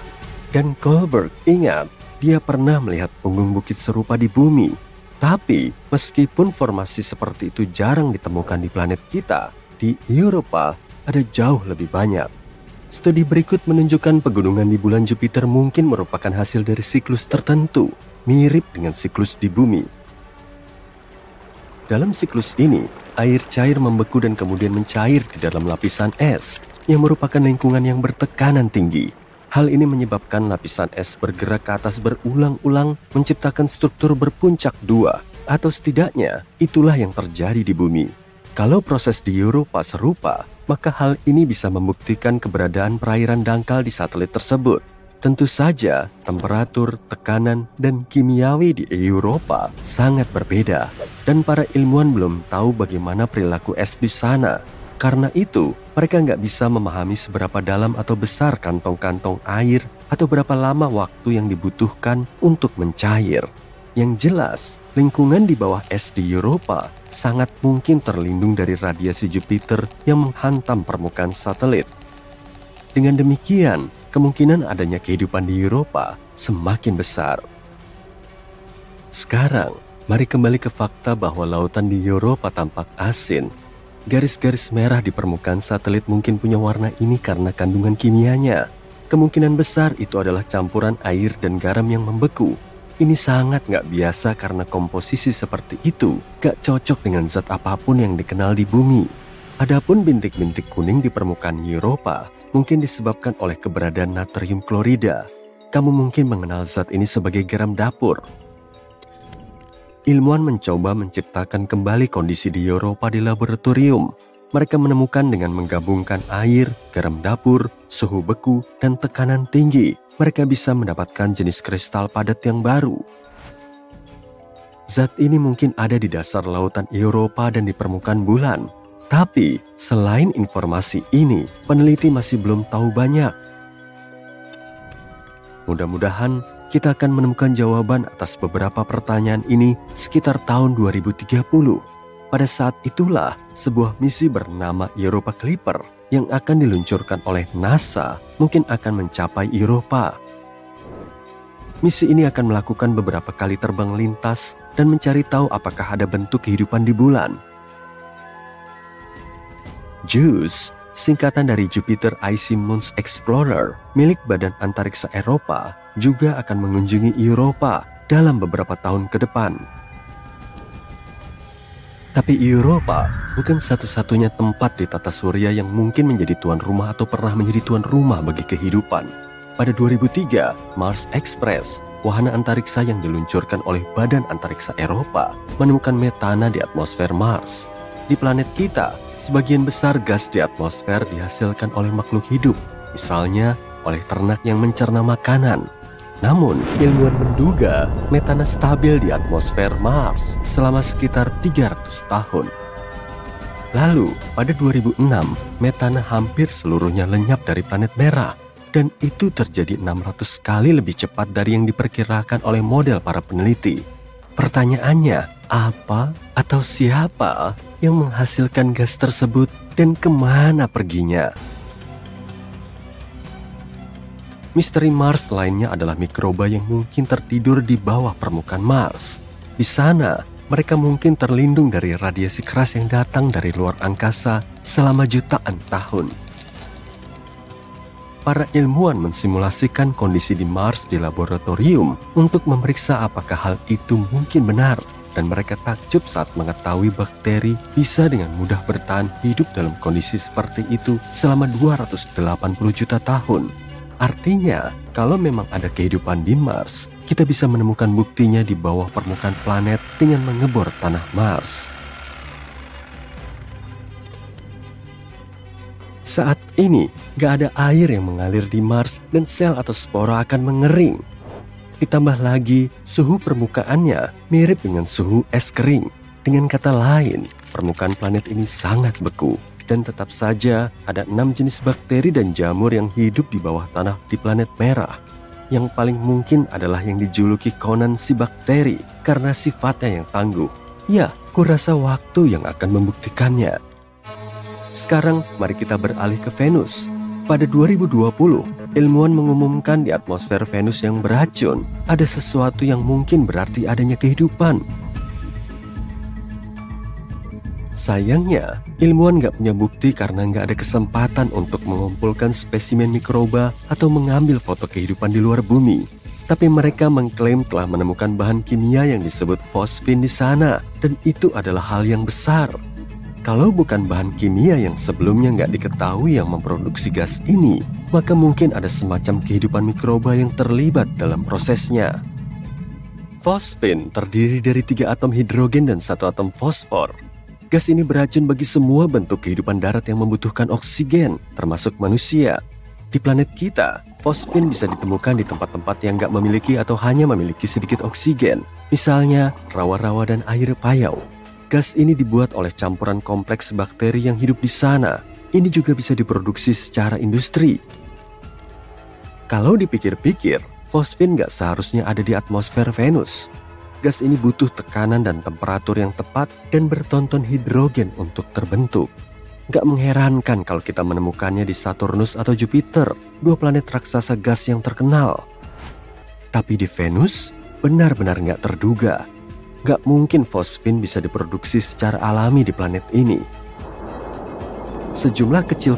Dan Kohlberg ingat, dia pernah melihat punggung bukit serupa di bumi. Tapi, meskipun formasi seperti itu jarang ditemukan di planet kita, di Europa ada jauh lebih banyak. Studi berikut menunjukkan pegunungan di bulan Jupiter mungkin merupakan hasil dari siklus tertentu, mirip dengan siklus di bumi. Dalam siklus ini, air cair membeku dan kemudian mencair di dalam lapisan es, yang merupakan lingkungan yang bertekanan tinggi. Hal ini menyebabkan lapisan es bergerak ke atas berulang-ulang, menciptakan struktur berpuncak 2, atau setidaknya itulah yang terjadi di bumi. Kalau proses di Europa serupa, maka hal ini bisa membuktikan keberadaan perairan dangkal di satelit tersebut. Tentu saja, temperatur, tekanan, dan kimiawi di Europa sangat berbeda. Dan para ilmuwan belum tahu bagaimana perilaku es di sana. Karena itu, mereka nggak bisa memahami seberapa dalam atau besar kantong-kantong air atau berapa lama waktu yang dibutuhkan untuk mencair. Yang jelas, lingkungan di bawah es di Europa sangat mungkin terlindung dari radiasi Jupiter yang menghantam permukaan satelit. Dengan demikian, kemungkinan adanya kehidupan di Europa semakin besar. Sekarang, Mari kembali ke fakta bahwa lautan di Eropa tampak asin. Garis-garis merah di permukaan satelit mungkin punya warna ini karena kandungan kimianya. Kemungkinan besar itu adalah campuran air dan garam yang membeku. Ini sangat nggak biasa karena komposisi seperti itu gak cocok dengan zat apapun yang dikenal di bumi. Adapun bintik-bintik kuning di permukaan Eropa mungkin disebabkan oleh keberadaan natrium klorida. Kamu mungkin mengenal zat ini sebagai garam dapur. Ilmuwan mencoba menciptakan kembali kondisi di Eropa di laboratorium. Mereka menemukan dengan menggabungkan air, garam dapur, suhu beku, dan tekanan tinggi, mereka bisa mendapatkan jenis kristal padat yang baru. Zat ini mungkin ada di dasar lautan Eropa dan di permukaan bulan. Tapi, selain informasi ini, peneliti masih belum tahu banyak. Mudah-mudahan kita akan menemukan jawaban atas beberapa pertanyaan ini sekitar tahun 2030. Pada saat itulah, sebuah misi bernama Europa Clipper yang akan diluncurkan oleh NASA mungkin akan mencapai Eropa. Misi ini akan melakukan beberapa kali terbang lintas dan mencari tahu apakah ada bentuk kehidupan di bulan. JUICE, singkatan dari Jupiter Icy Moons Explorer, milik Badan Antariksa Eropa, juga akan mengunjungi Eropa dalam beberapa tahun ke depan. Tapi Eropa bukan satu-satunya tempat di tata surya yang mungkin menjadi tuan rumah atau pernah menjadi tuan rumah bagi kehidupan. Pada 2003, Mars Express, wahana antariksa yang diluncurkan oleh Badan Antariksa Eropa, menemukan metana di atmosfer Mars. Di planet kita, sebagian besar gas di atmosfer dihasilkan oleh makhluk hidup, misalnya oleh ternak yang mencerna makanan. Namun, ilmuwan menduga metana stabil di atmosfer Mars selama sekitar 300 tahun. Lalu, pada 2006, metana hampir seluruhnya lenyap dari planet merah. Dan itu terjadi 600 kali lebih cepat dari yang diperkirakan oleh model para peneliti. Pertanyaannya, apa atau siapa yang menghasilkan gas tersebut dan kemana perginya? Misteri Mars lainnya adalah mikroba yang mungkin tertidur di bawah permukaan Mars. Di sana, mereka mungkin terlindung dari radiasi keras yang datang dari luar angkasa selama jutaan tahun. Para ilmuwan mensimulasikan kondisi di Mars di laboratorium untuk memeriksa apakah hal itu mungkin benar. Dan mereka takjub saat mengetahui bakteri bisa dengan mudah bertahan hidup dalam kondisi seperti itu selama 280 juta tahun. Artinya, kalau memang ada kehidupan di Mars, kita bisa menemukan buktinya di bawah permukaan planet dengan mengebor tanah Mars. Saat ini, gak ada air yang mengalir di Mars dan sel atau spora akan mengering. Ditambah lagi, suhu permukaannya mirip dengan suhu es kering. Dengan kata lain, permukaan planet ini sangat beku. Dan tetap saja ada 6 jenis bakteri dan jamur yang hidup di bawah tanah di planet merah. Yang paling mungkin adalah yang dijuluki Conan si bakteri karena sifatnya yang tangguh. Ya, kurasa waktu yang akan membuktikannya. Sekarang mari kita beralih ke Venus. Pada 2020, ilmuwan mengumumkan di atmosfer Venus yang beracun ada sesuatu yang mungkin berarti adanya kehidupan. Sayangnya, ilmuwan gak punya bukti karena gak ada kesempatan untuk mengumpulkan spesimen mikroba atau mengambil foto kehidupan di luar bumi. Tapi mereka mengklaim telah menemukan bahan kimia yang disebut fosfin di sana, dan itu adalah hal yang besar. Kalau bukan bahan kimia yang sebelumnya gak diketahui yang memproduksi gas ini, maka mungkin ada semacam kehidupan mikroba yang terlibat dalam prosesnya. Fosfin terdiri dari 3 atom hidrogen dan 1 atom fosfor. Gas ini beracun bagi semua bentuk kehidupan darat yang membutuhkan oksigen, termasuk manusia. Di planet kita, fosfin bisa ditemukan di tempat-tempat yang gak memiliki atau hanya memiliki sedikit oksigen. Misalnya, rawa-rawa dan air payau. Gas ini dibuat oleh campuran kompleks bakteri yang hidup di sana. Ini juga bisa diproduksi secara industri. Kalau dipikir-pikir, fosfin gak seharusnya ada di atmosfer Venus. Gas ini butuh tekanan dan temperatur yang tepat dan bertonton hidrogen untuk terbentuk. Gak mengherankan kalau kita menemukannya di Saturnus atau Jupiter, 2 planet raksasa gas yang terkenal. Tapi di Venus, benar-benar gak terduga. Gak mungkin fosfin bisa diproduksi secara alami di planet ini. Sejumlah kecil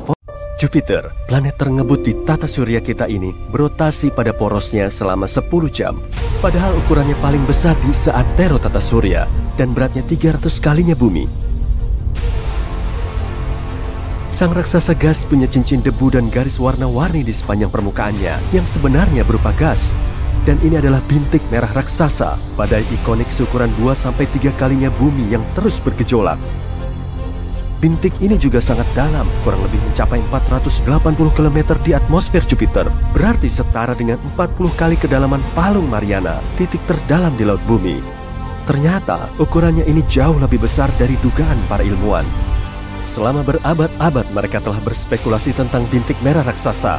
Jupiter, planet terngebut di tata surya kita ini, berotasi pada porosnya selama 10 jam. Padahal ukurannya paling besar di seantero tata surya dan beratnya 300 kalinya bumi. Sang raksasa gas punya cincin debu dan garis warna-warni di sepanjang permukaannya yang sebenarnya berupa gas. Dan ini adalah bintik merah raksasa, badai ikonik seukuran 2-3 kalinya bumi yang terus bergejolak. Bintik ini juga sangat dalam, kurang lebih mencapai 480 km di atmosfer Jupiter. Berarti setara dengan 40 kali kedalaman Palung Mariana, titik terdalam di laut bumi. Ternyata ukurannya ini jauh lebih besar dari dugaan para ilmuwan. Selama berabad-abad mereka telah berspekulasi tentang bintik merah raksasa.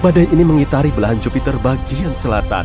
Badai ini mengitari belahan Jupiter bagian selatan.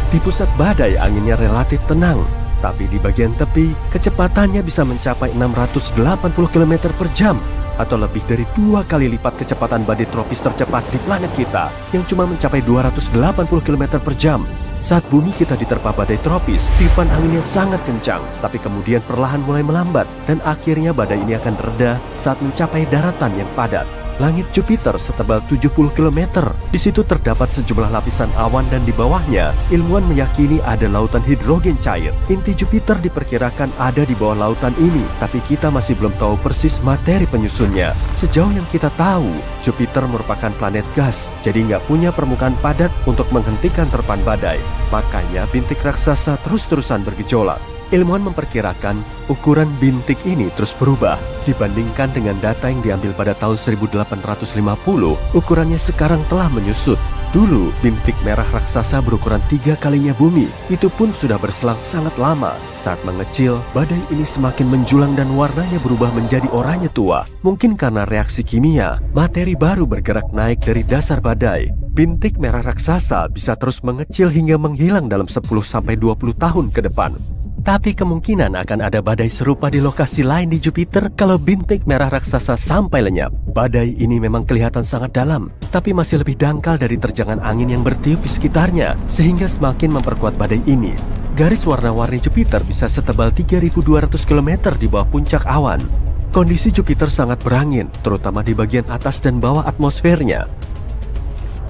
Di pusat badai anginnya relatif tenang, tapi di bagian tepi, kecepatannya bisa mencapai 680 km per jam, atau lebih dari 2 kali lipat kecepatan badai tropis tercepat di planet kita, yang cuma mencapai 280 km per jam. Saat bumi kita diterpa badai tropis, tiupan anginnya sangat kencang, tapi kemudian perlahan mulai melambat, dan akhirnya badai ini akan reda saat mencapai daratan yang padat. Langit Jupiter setebal 70 km. Di situ terdapat sejumlah lapisan awan dan di bawahnya, ilmuwan meyakini ada lautan hidrogen cair. Inti Jupiter diperkirakan ada di bawah lautan ini, tapi kita masih belum tahu persis materi penyusunnya. Sejauh yang kita tahu, Jupiter merupakan planet gas, jadi nggak punya permukaan padat untuk menghentikan terpan badai. Makanya bintik raksasa terus-terusan bergejolak. Ilmuwan memperkirakan ukuran bintik ini terus berubah. Dibandingkan dengan data yang diambil pada tahun 1850, ukurannya sekarang telah menyusut. Dulu, bintik merah raksasa berukuran 3 kalinya bumi. Itu pun sudah berselang sangat lama. Saat mengecil, badai ini semakin menjulang dan warnanya berubah menjadi oranye tua. Mungkin karena reaksi kimia, materi baru bergerak naik dari dasar badai. Bintik merah raksasa bisa terus mengecil hingga menghilang dalam 10-20 tahun ke depan. Tapi kemungkinan akan ada badai serupa di lokasi lain di Jupiter kalau bintik merah raksasa sampai lenyap. Badai ini memang kelihatan sangat dalam, tapi masih lebih dangkal dari terjangan angin yang bertiup di sekitarnya, sehingga semakin memperkuat badai ini. Garis warna-warni Jupiter bisa setebal 3.200 km di bawah puncak awan. Kondisi Jupiter sangat berangin, terutama di bagian atas dan bawah atmosfernya.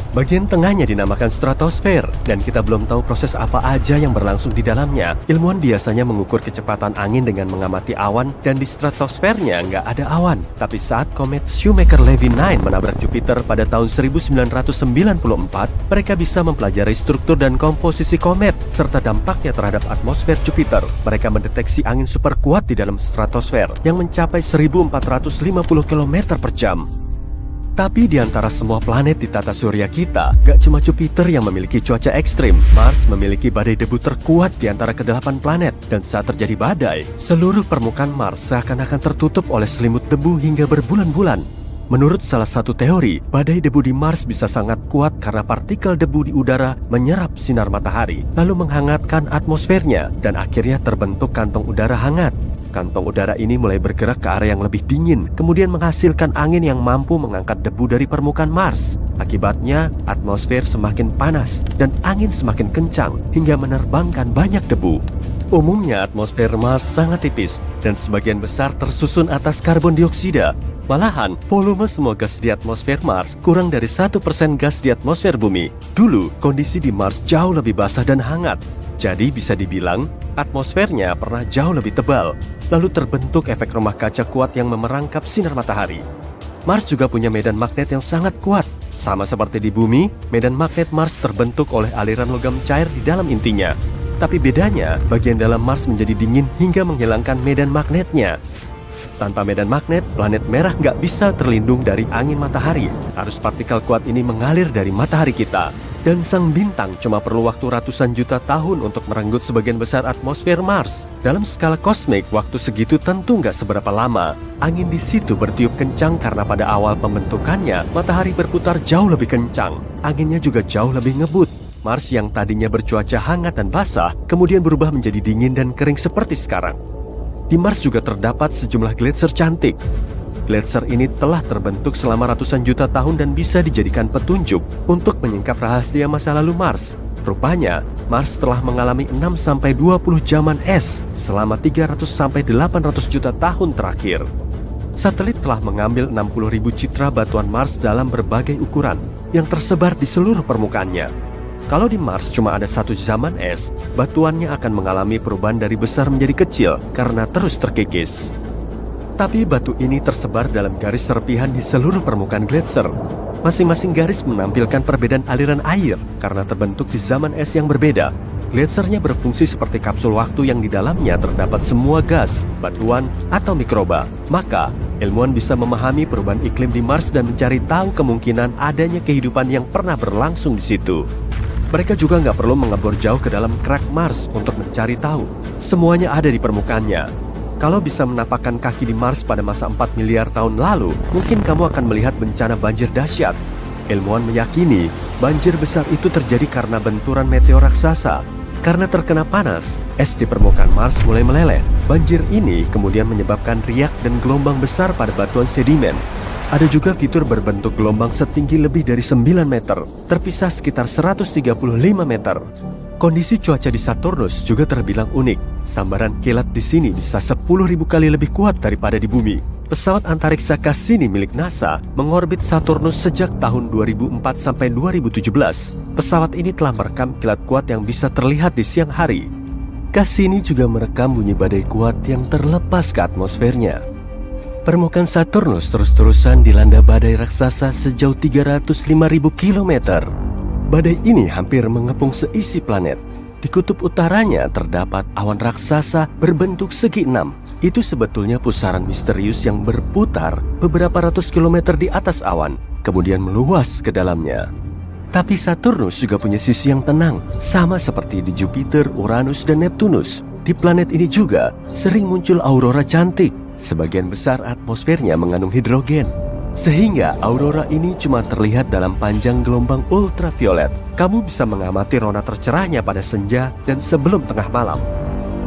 Bagian tengahnya dinamakan stratosfer, dan kita belum tahu proses apa aja yang berlangsung di dalamnya. Ilmuwan biasanya mengukur kecepatan angin dengan mengamati awan, dan di stratosfernya nggak ada awan. Tapi saat komet Shoemaker-Levy 9 menabrak Jupiter pada tahun 1994, mereka bisa mempelajari struktur dan komposisi komet, serta dampaknya terhadap atmosfer Jupiter. Mereka mendeteksi angin super kuat di dalam stratosfer, yang mencapai 1450 km per jam. Tapi di antara semua planet di tata surya kita, gak cuma Jupiter yang memiliki cuaca ekstrim. Mars memiliki badai debu terkuat di antara ke-8 planet. Dan saat terjadi badai, seluruh permukaan Mars seakan-akan tertutup oleh selimut debu hingga berbulan-bulan. Menurut salah satu teori, badai debu di Mars bisa sangat kuat karena partikel debu di udara menyerap sinar matahari, lalu menghangatkan atmosfernya, dan akhirnya terbentuk kantong udara hangat. Kantong udara ini mulai bergerak ke area yang lebih dingin, kemudian menghasilkan angin yang mampu mengangkat debu dari permukaan Mars. Akibatnya, atmosfer semakin panas dan angin semakin kencang hingga menerbangkan banyak debu. Umumnya atmosfer Mars sangat tipis dan sebagian besar tersusun atas karbon dioksida. Malahan, volume semua gas di atmosfer Mars kurang dari 1% gas di atmosfer bumi. Dulu, kondisi di Mars jauh lebih basah dan hangat. Jadi bisa dibilang, atmosfernya pernah jauh lebih tebal. Lalu terbentuk efek rumah kaca kuat yang memerangkap sinar matahari. Mars juga punya medan magnet yang sangat kuat. Sama seperti di bumi, medan magnet Mars terbentuk oleh aliran logam cair di dalam intinya. Tapi bedanya, bagian dalam Mars menjadi dingin hingga menghilangkan medan magnetnya. Tanpa medan magnet, planet merah nggak bisa terlindung dari angin matahari. Arus partikel kuat ini mengalir dari matahari kita. Dan sang bintang cuma perlu waktu ratusan juta tahun untuk merenggut sebagian besar atmosfer Mars. Dalam skala kosmik, waktu segitu tentu nggak seberapa lama. Angin di situ bertiup kencang karena pada awal pembentukannya, matahari berputar jauh lebih kencang. Anginnya juga jauh lebih ngebut. Mars yang tadinya bercuaca hangat dan basah, kemudian berubah menjadi dingin dan kering seperti sekarang. Di Mars juga terdapat sejumlah gletser cantik. Gletser ini telah terbentuk selama ratusan juta tahun dan bisa dijadikan petunjuk untuk menyingkap rahasia masa lalu Mars. Rupanya, Mars telah mengalami 6-20 zaman es selama 300-800 juta tahun terakhir. Satelit telah mengambil 60.000 citra batuan Mars dalam berbagai ukuran yang tersebar di seluruh permukaannya. Kalau di Mars cuma ada satu zaman es, batuannya akan mengalami perubahan dari besar menjadi kecil karena terus terkikis. Tapi batu ini tersebar dalam garis serpihan di seluruh permukaan gletser. Masing-masing garis menampilkan perbedaan aliran air karena terbentuk di zaman es yang berbeda. Gletsernya berfungsi seperti kapsul waktu yang di dalamnya terdapat semua gas, batuan, atau mikroba. Maka, ilmuwan bisa memahami perubahan iklim di Mars dan mencari tahu kemungkinan adanya kehidupan yang pernah berlangsung di situ. Mereka juga nggak perlu mengebor jauh ke dalam kerak Mars untuk mencari tahu. Semuanya ada di permukaannya. Kalau bisa menapakkan kaki di Mars pada masa 4 miliar tahun lalu, mungkin kamu akan melihat bencana banjir dahsyat. Ilmuwan meyakini banjir besar itu terjadi karena benturan meteor raksasa. Karena terkena panas, es di permukaan Mars mulai meleleh. Banjir ini kemudian menyebabkan riak dan gelombang besar pada batuan sedimen. Ada juga fitur berbentuk gelombang setinggi lebih dari 9 meter, terpisah sekitar 135 meter. Kondisi cuaca di Saturnus juga terbilang unik. Sambaran kilat di sini bisa 10.000 kali lebih kuat daripada di bumi. Pesawat antariksa Cassini milik NASA mengorbit Saturnus sejak tahun 2004 sampai 2017. Pesawat ini telah merekam kilat kuat yang bisa terlihat di siang hari. Cassini juga merekam bunyi badai kuat yang terlepas ke atmosfernya. Permukaan Saturnus terus-terusan dilanda badai raksasa sejauh 305.000 km. Badai ini hampir mengepung seisi planet. Di kutub utaranya terdapat awan raksasa berbentuk segi enam. Itu sebetulnya pusaran misterius yang berputar beberapa ratus kilometer di atas awan, kemudian meluas ke dalamnya. Tapi Saturnus juga punya sisi yang tenang, sama seperti di Jupiter, Uranus, dan Neptunus. Di planet ini juga sering muncul aurora cantik. Sebagian besar atmosfernya mengandung hidrogen, sehingga aurora ini cuma terlihat dalam panjang gelombang ultraviolet. Kamu bisa mengamati rona tercerahnya pada senja dan sebelum tengah malam.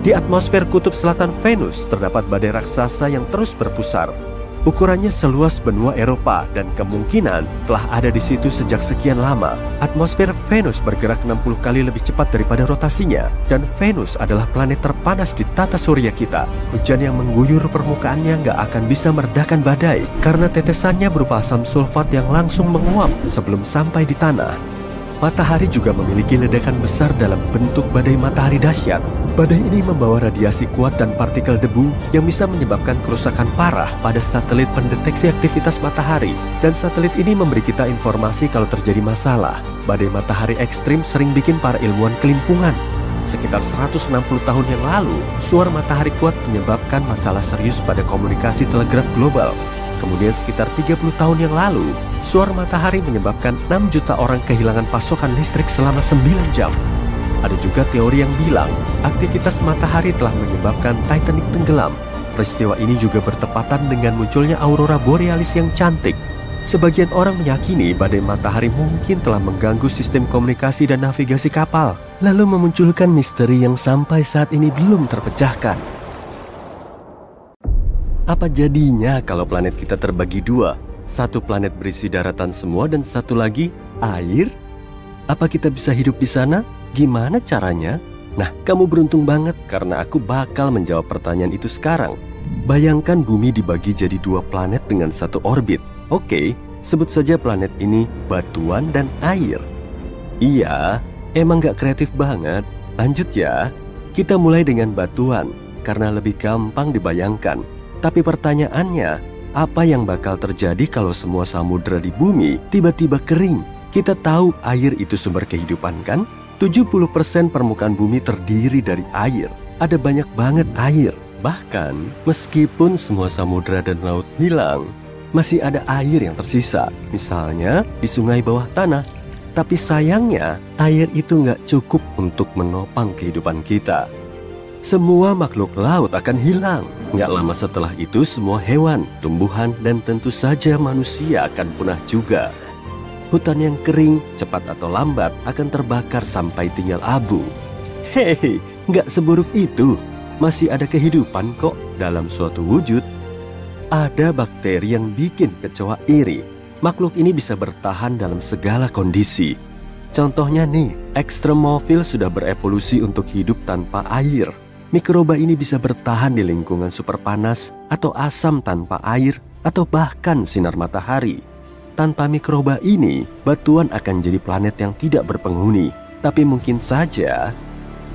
Di atmosfer kutub selatan Venus terdapat badai raksasa yang terus berpusar. Ukurannya seluas benua Eropa dan kemungkinan telah ada di situ sejak sekian lama. Atmosfer Venus bergerak 60 kali lebih cepat daripada rotasinya, dan Venus adalah planet terpanas di tata surya kita. Hujan yang mengguyur permukaannya nggak akan bisa meredakan badai karena tetesannya berupa asam sulfat yang langsung menguap sebelum sampai di tanah. Matahari juga memiliki ledakan besar dalam bentuk badai matahari dahsyat. Badai ini membawa radiasi kuat dan partikel debu yang bisa menyebabkan kerusakan parah pada satelit pendeteksi aktivitas matahari. Dan satelit ini memberi kita informasi kalau terjadi masalah. Badai matahari ekstrim sering bikin para ilmuwan kelimpungan. Sekitar 160 tahun yang lalu, suar matahari kuat menyebabkan masalah serius pada komunikasi telegraf global. Kemudian sekitar 30 tahun yang lalu, suar matahari menyebabkan 6 juta orang kehilangan pasokan listrik selama 9 jam. Ada juga teori yang bilang aktivitas matahari telah menyebabkan Titanic tenggelam. Peristiwa ini juga bertepatan dengan munculnya aurora borealis yang cantik. Sebagian orang meyakini badai matahari mungkin telah mengganggu sistem komunikasi dan navigasi kapal, lalu memunculkan misteri yang sampai saat ini belum terpecahkan. Apa jadinya kalau planet kita terbagi dua? Satu planet berisi daratan semua dan satu lagi air? Apa kita bisa hidup di sana? Gimana caranya? Nah, kamu beruntung banget karena aku bakal menjawab pertanyaan itu sekarang. Bayangkan bumi dibagi jadi dua planet dengan satu orbit. Oke, sebut saja planet ini batuan dan air. Iya, emang gak kreatif banget. Lanjut ya, kita mulai dengan batuan karena lebih gampang dibayangkan. Tapi pertanyaannya, apa yang bakal terjadi kalau semua samudra di bumi tiba-tiba kering? Kita tahu air itu sumber kehidupan kan? 70% permukaan bumi terdiri dari air. Ada banyak banget air. Bahkan, meskipun semua samudra dan laut hilang, masih ada air yang tersisa. Misalnya, di sungai bawah tanah. Tapi sayangnya, air itu nggak cukup untuk menopang kehidupan kita. Semua makhluk laut akan hilang. Nggak lama setelah itu semua hewan, tumbuhan, dan tentu saja manusia akan punah juga. Hutan yang kering, cepat atau lambat akan terbakar sampai tinggal abu. Hei, nggak seburuk itu. Masih ada kehidupan kok dalam suatu wujud. Ada bakteri yang bikin kecoa iri. Makhluk ini bisa bertahan dalam segala kondisi. Contohnya nih, Extremophile sudah berevolusi untuk hidup tanpa air. Mikroba ini bisa bertahan di lingkungan super panas atau asam tanpa air atau bahkan sinar matahari. Tanpa mikroba ini, batuan akan jadi planet yang tidak berpenghuni. Tapi mungkin saja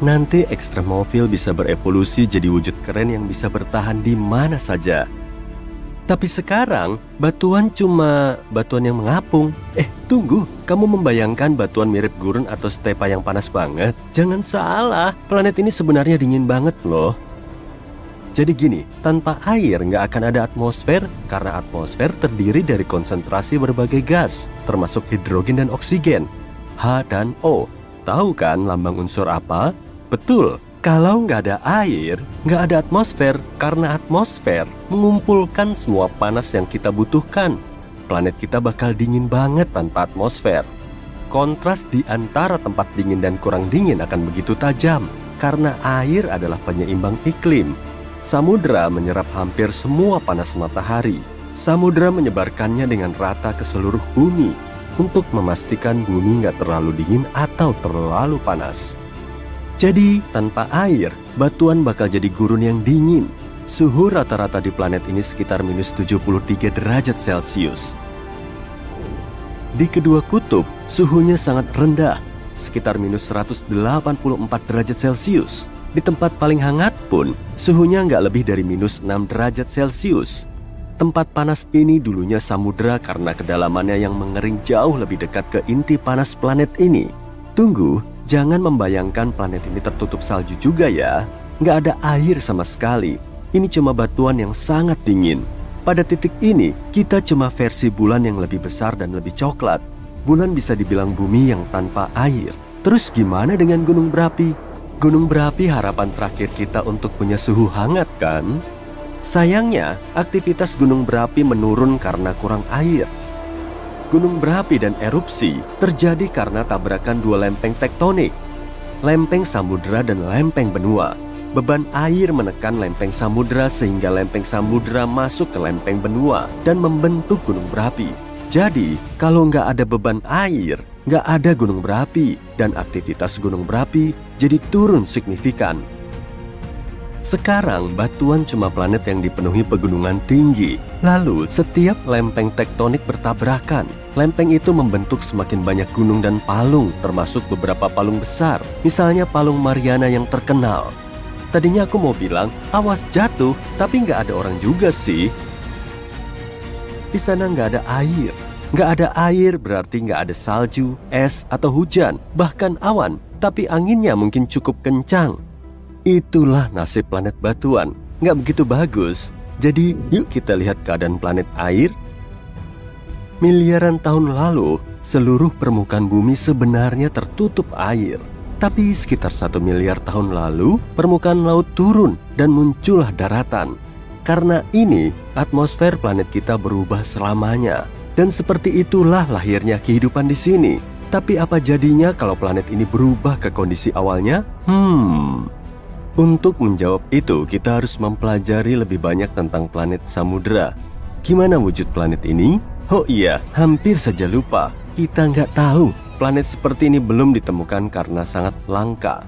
nanti Extremophile bisa berevolusi jadi wujud keren yang bisa bertahan di mana saja. Tapi sekarang, batuan cuma batuan yang mengapung. Tunggu, kamu membayangkan batuan mirip gurun atau stepa yang panas banget? Jangan salah, planet ini sebenarnya dingin banget loh. Jadi gini, tanpa air nggak akan ada atmosfer, karena atmosfer terdiri dari konsentrasi berbagai gas, termasuk hidrogen dan oksigen, H dan O. Tahu kan lambang unsur apa? Betul. Kalau nggak ada air, nggak ada atmosfer, karena atmosfer mengumpulkan semua panas yang kita butuhkan. Planet kita bakal dingin banget tanpa atmosfer. Kontras di antara tempat dingin dan kurang dingin akan begitu tajam, karena air adalah penyeimbang iklim. Samudra menyerap hampir semua panas matahari. Samudra menyebarkannya dengan rata ke seluruh bumi, untuk memastikan bumi nggak terlalu dingin atau terlalu panas. Jadi, tanpa air, batuan bakal jadi gurun yang dingin. Suhu rata-rata di planet ini sekitar minus 73 derajat Celcius. Di kedua kutub, suhunya sangat rendah, sekitar minus 184 derajat Celcius. Di tempat paling hangat pun, suhunya nggak lebih dari minus 6 derajat Celcius. Tempat panas ini dulunya samudra karena kedalamannya yang mengering jauh lebih dekat ke inti panas planet ini. Tunggu, jangan membayangkan planet ini tertutup salju juga ya. Nggak ada air sama sekali. Ini cuma batuan yang sangat dingin. Pada titik ini, kita cuma versi bulan yang lebih besar dan lebih coklat. Bulan bisa dibilang bumi yang tanpa air. Terus gimana dengan gunung berapi? Gunung berapi harapan terakhir kita untuk punya suhu hangat kan? Sayangnya, aktivitas gunung berapi menurun karena kurang air. Gunung berapi dan erupsi terjadi karena tabrakan dua lempeng tektonik, lempeng samudra dan lempeng benua. Beban air menekan lempeng samudra sehingga lempeng samudra masuk ke lempeng benua dan membentuk gunung berapi. Jadi, kalau nggak ada beban air, nggak ada gunung berapi, dan aktivitas gunung berapi jadi turun signifikan. Sekarang, batuan cuma planet yang dipenuhi pegunungan tinggi. Lalu, setiap lempeng tektonik bertabrakan. Lempeng itu membentuk semakin banyak gunung dan palung, termasuk beberapa palung besar. Misalnya Palung Mariana yang terkenal. Tadinya aku mau bilang, awas jatuh, tapi nggak ada orang juga sih. Di sana nggak ada air. Nggak ada air berarti nggak ada salju, es, atau hujan, bahkan awan. Tapi anginnya mungkin cukup kencang. Itulah nasib planet batuan, nggak begitu bagus. Jadi yuk kita lihat keadaan planet air. Miliaran tahun lalu, seluruh permukaan bumi sebenarnya tertutup air. Tapi sekitar 1 miliar tahun lalu, permukaan laut turun dan muncullah daratan. Karena ini, atmosfer planet kita berubah selamanya. Dan seperti itulah lahirnya kehidupan di sini. Tapi apa jadinya kalau planet ini berubah ke kondisi awalnya? Untuk menjawab itu, kita harus mempelajari lebih banyak tentang planet samudra. Gimana wujud planet ini? Oh iya, hampir saja lupa. Kita nggak tahu. Planet seperti ini belum ditemukan karena sangat langka.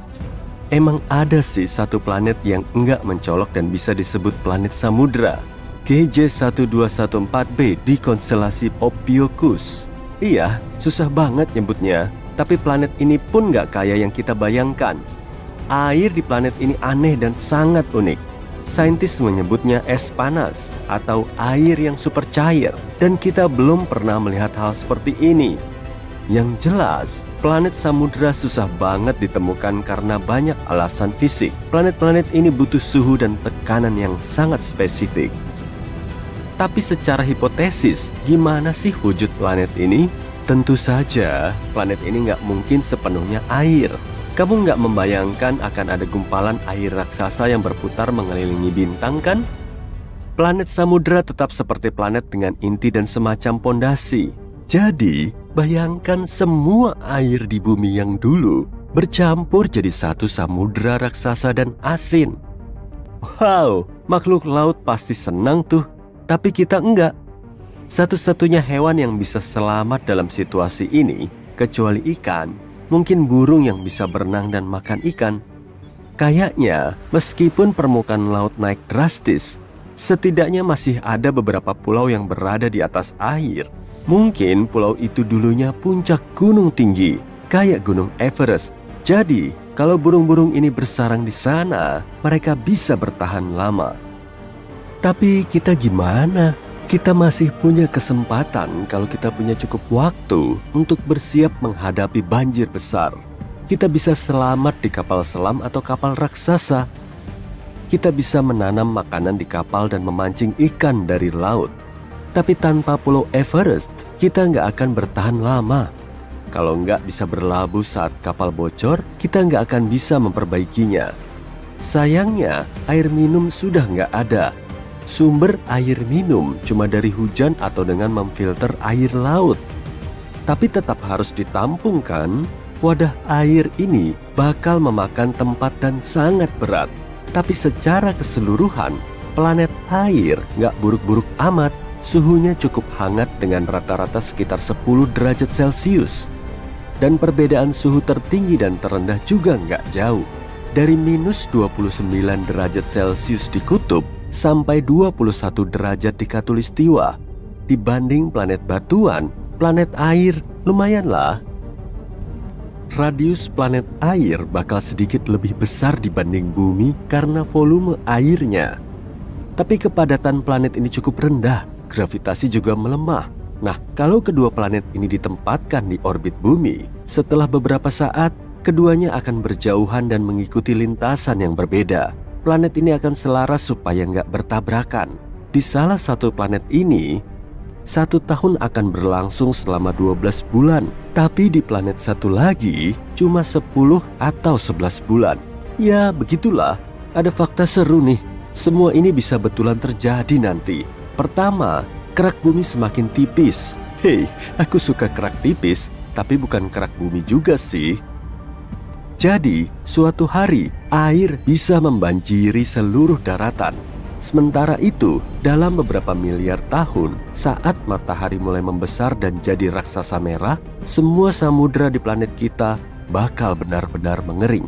Emang ada sih satu planet yang nggak mencolok dan bisa disebut planet samudra. GJ1214b di konstelasi Ophiuchus. Iya, susah banget nyebutnya. Tapi planet ini pun nggak kaya yang kita bayangkan. Air di planet ini aneh dan sangat unik. Saintis menyebutnya es panas atau air yang super cair. Dan kita belum pernah melihat hal seperti ini. Yang jelas, planet samudra susah banget ditemukan karena banyak alasan fisik. Planet-planet ini butuh suhu dan tekanan yang sangat spesifik. Tapi secara hipotesis, gimana sih wujud planet ini? Tentu saja, planet ini nggak mungkin sepenuhnya air. Kamu nggak membayangkan akan ada gumpalan air raksasa yang berputar mengelilingi bintang kan? Planet samudra tetap seperti planet dengan inti dan semacam pondasi. Jadi, bayangkan semua air di bumi yang dulu bercampur jadi satu samudra raksasa dan asin. Wow, makhluk laut pasti senang tuh, tapi kita enggak. Satu-satunya hewan yang bisa selamat dalam situasi ini, kecuali ikan, Mungkin burung yang bisa berenang dan makan ikan. Kayaknya, meskipun permukaan laut naik drastis, setidaknya masih ada beberapa pulau yang berada di atas air. Mungkin pulau itu dulunya puncak gunung tinggi, kayak Gunung Everest. Jadi, kalau burung-burung ini bersarang di sana, mereka bisa bertahan lama. Tapi kita gimana? Kita masih punya kesempatan kalau kita punya cukup waktu untuk bersiap menghadapi banjir besar. Kita bisa selamat di kapal selam atau kapal raksasa. Kita bisa menanam makanan di kapal dan memancing ikan dari laut. Tapi tanpa Pulau Everest, kita nggak akan bertahan lama. Kalau nggak bisa berlabuh saat kapal bocor, kita nggak akan bisa memperbaikinya. Sayangnya, air minum sudah nggak ada. Sumber air minum cuma dari hujan atau dengan memfilter air laut. Tapi tetap harus ditampung kan? Wadah air ini bakal memakan tempat dan sangat berat. Tapi secara keseluruhan, planet air nggak buruk-buruk amat. Suhunya cukup hangat dengan rata-rata sekitar 10 derajat Celcius. Dan perbedaan suhu tertinggi dan terendah juga nggak jauh. Dari minus 29 derajat Celcius di kutub sampai 21 derajat di khatulistiwa. Dibanding planet batuan, planet air lumayanlah. Radius planet air bakal sedikit lebih besar dibanding bumi karena volume airnya. Tapi kepadatan planet ini cukup rendah, gravitasi juga melemah. Nah, kalau kedua planet ini ditempatkan di orbit bumi, setelah beberapa saat, keduanya akan berjauhan dan mengikuti lintasan yang berbeda. Planet ini akan selaras supaya nggak bertabrakan. Di salah satu planet ini, 1 tahun akan berlangsung selama 12 bulan. Tapi di planet satu lagi, cuma 10 atau 11 bulan. Ya, begitulah. Ada fakta seru nih. Semua ini bisa betulan terjadi nanti. Pertama, kerak bumi semakin tipis. Hei, aku suka kerak tipis, tapi bukan kerak bumi juga sih. Jadi, suatu hari, air bisa membanjiri seluruh daratan. Sementara itu, dalam beberapa miliar tahun, saat matahari mulai membesar dan jadi raksasa merah, semua samudera di planet kita bakal benar-benar mengering.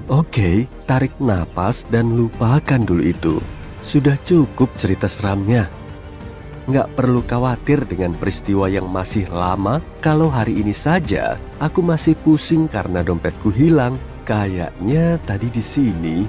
Oke, tarik napas dan lupakan dulu itu. Sudah cukup cerita seramnya. Nggak perlu khawatir dengan peristiwa yang masih lama. Kalau hari ini saja aku masih pusing karena dompetku hilang. Kayaknya tadi di sini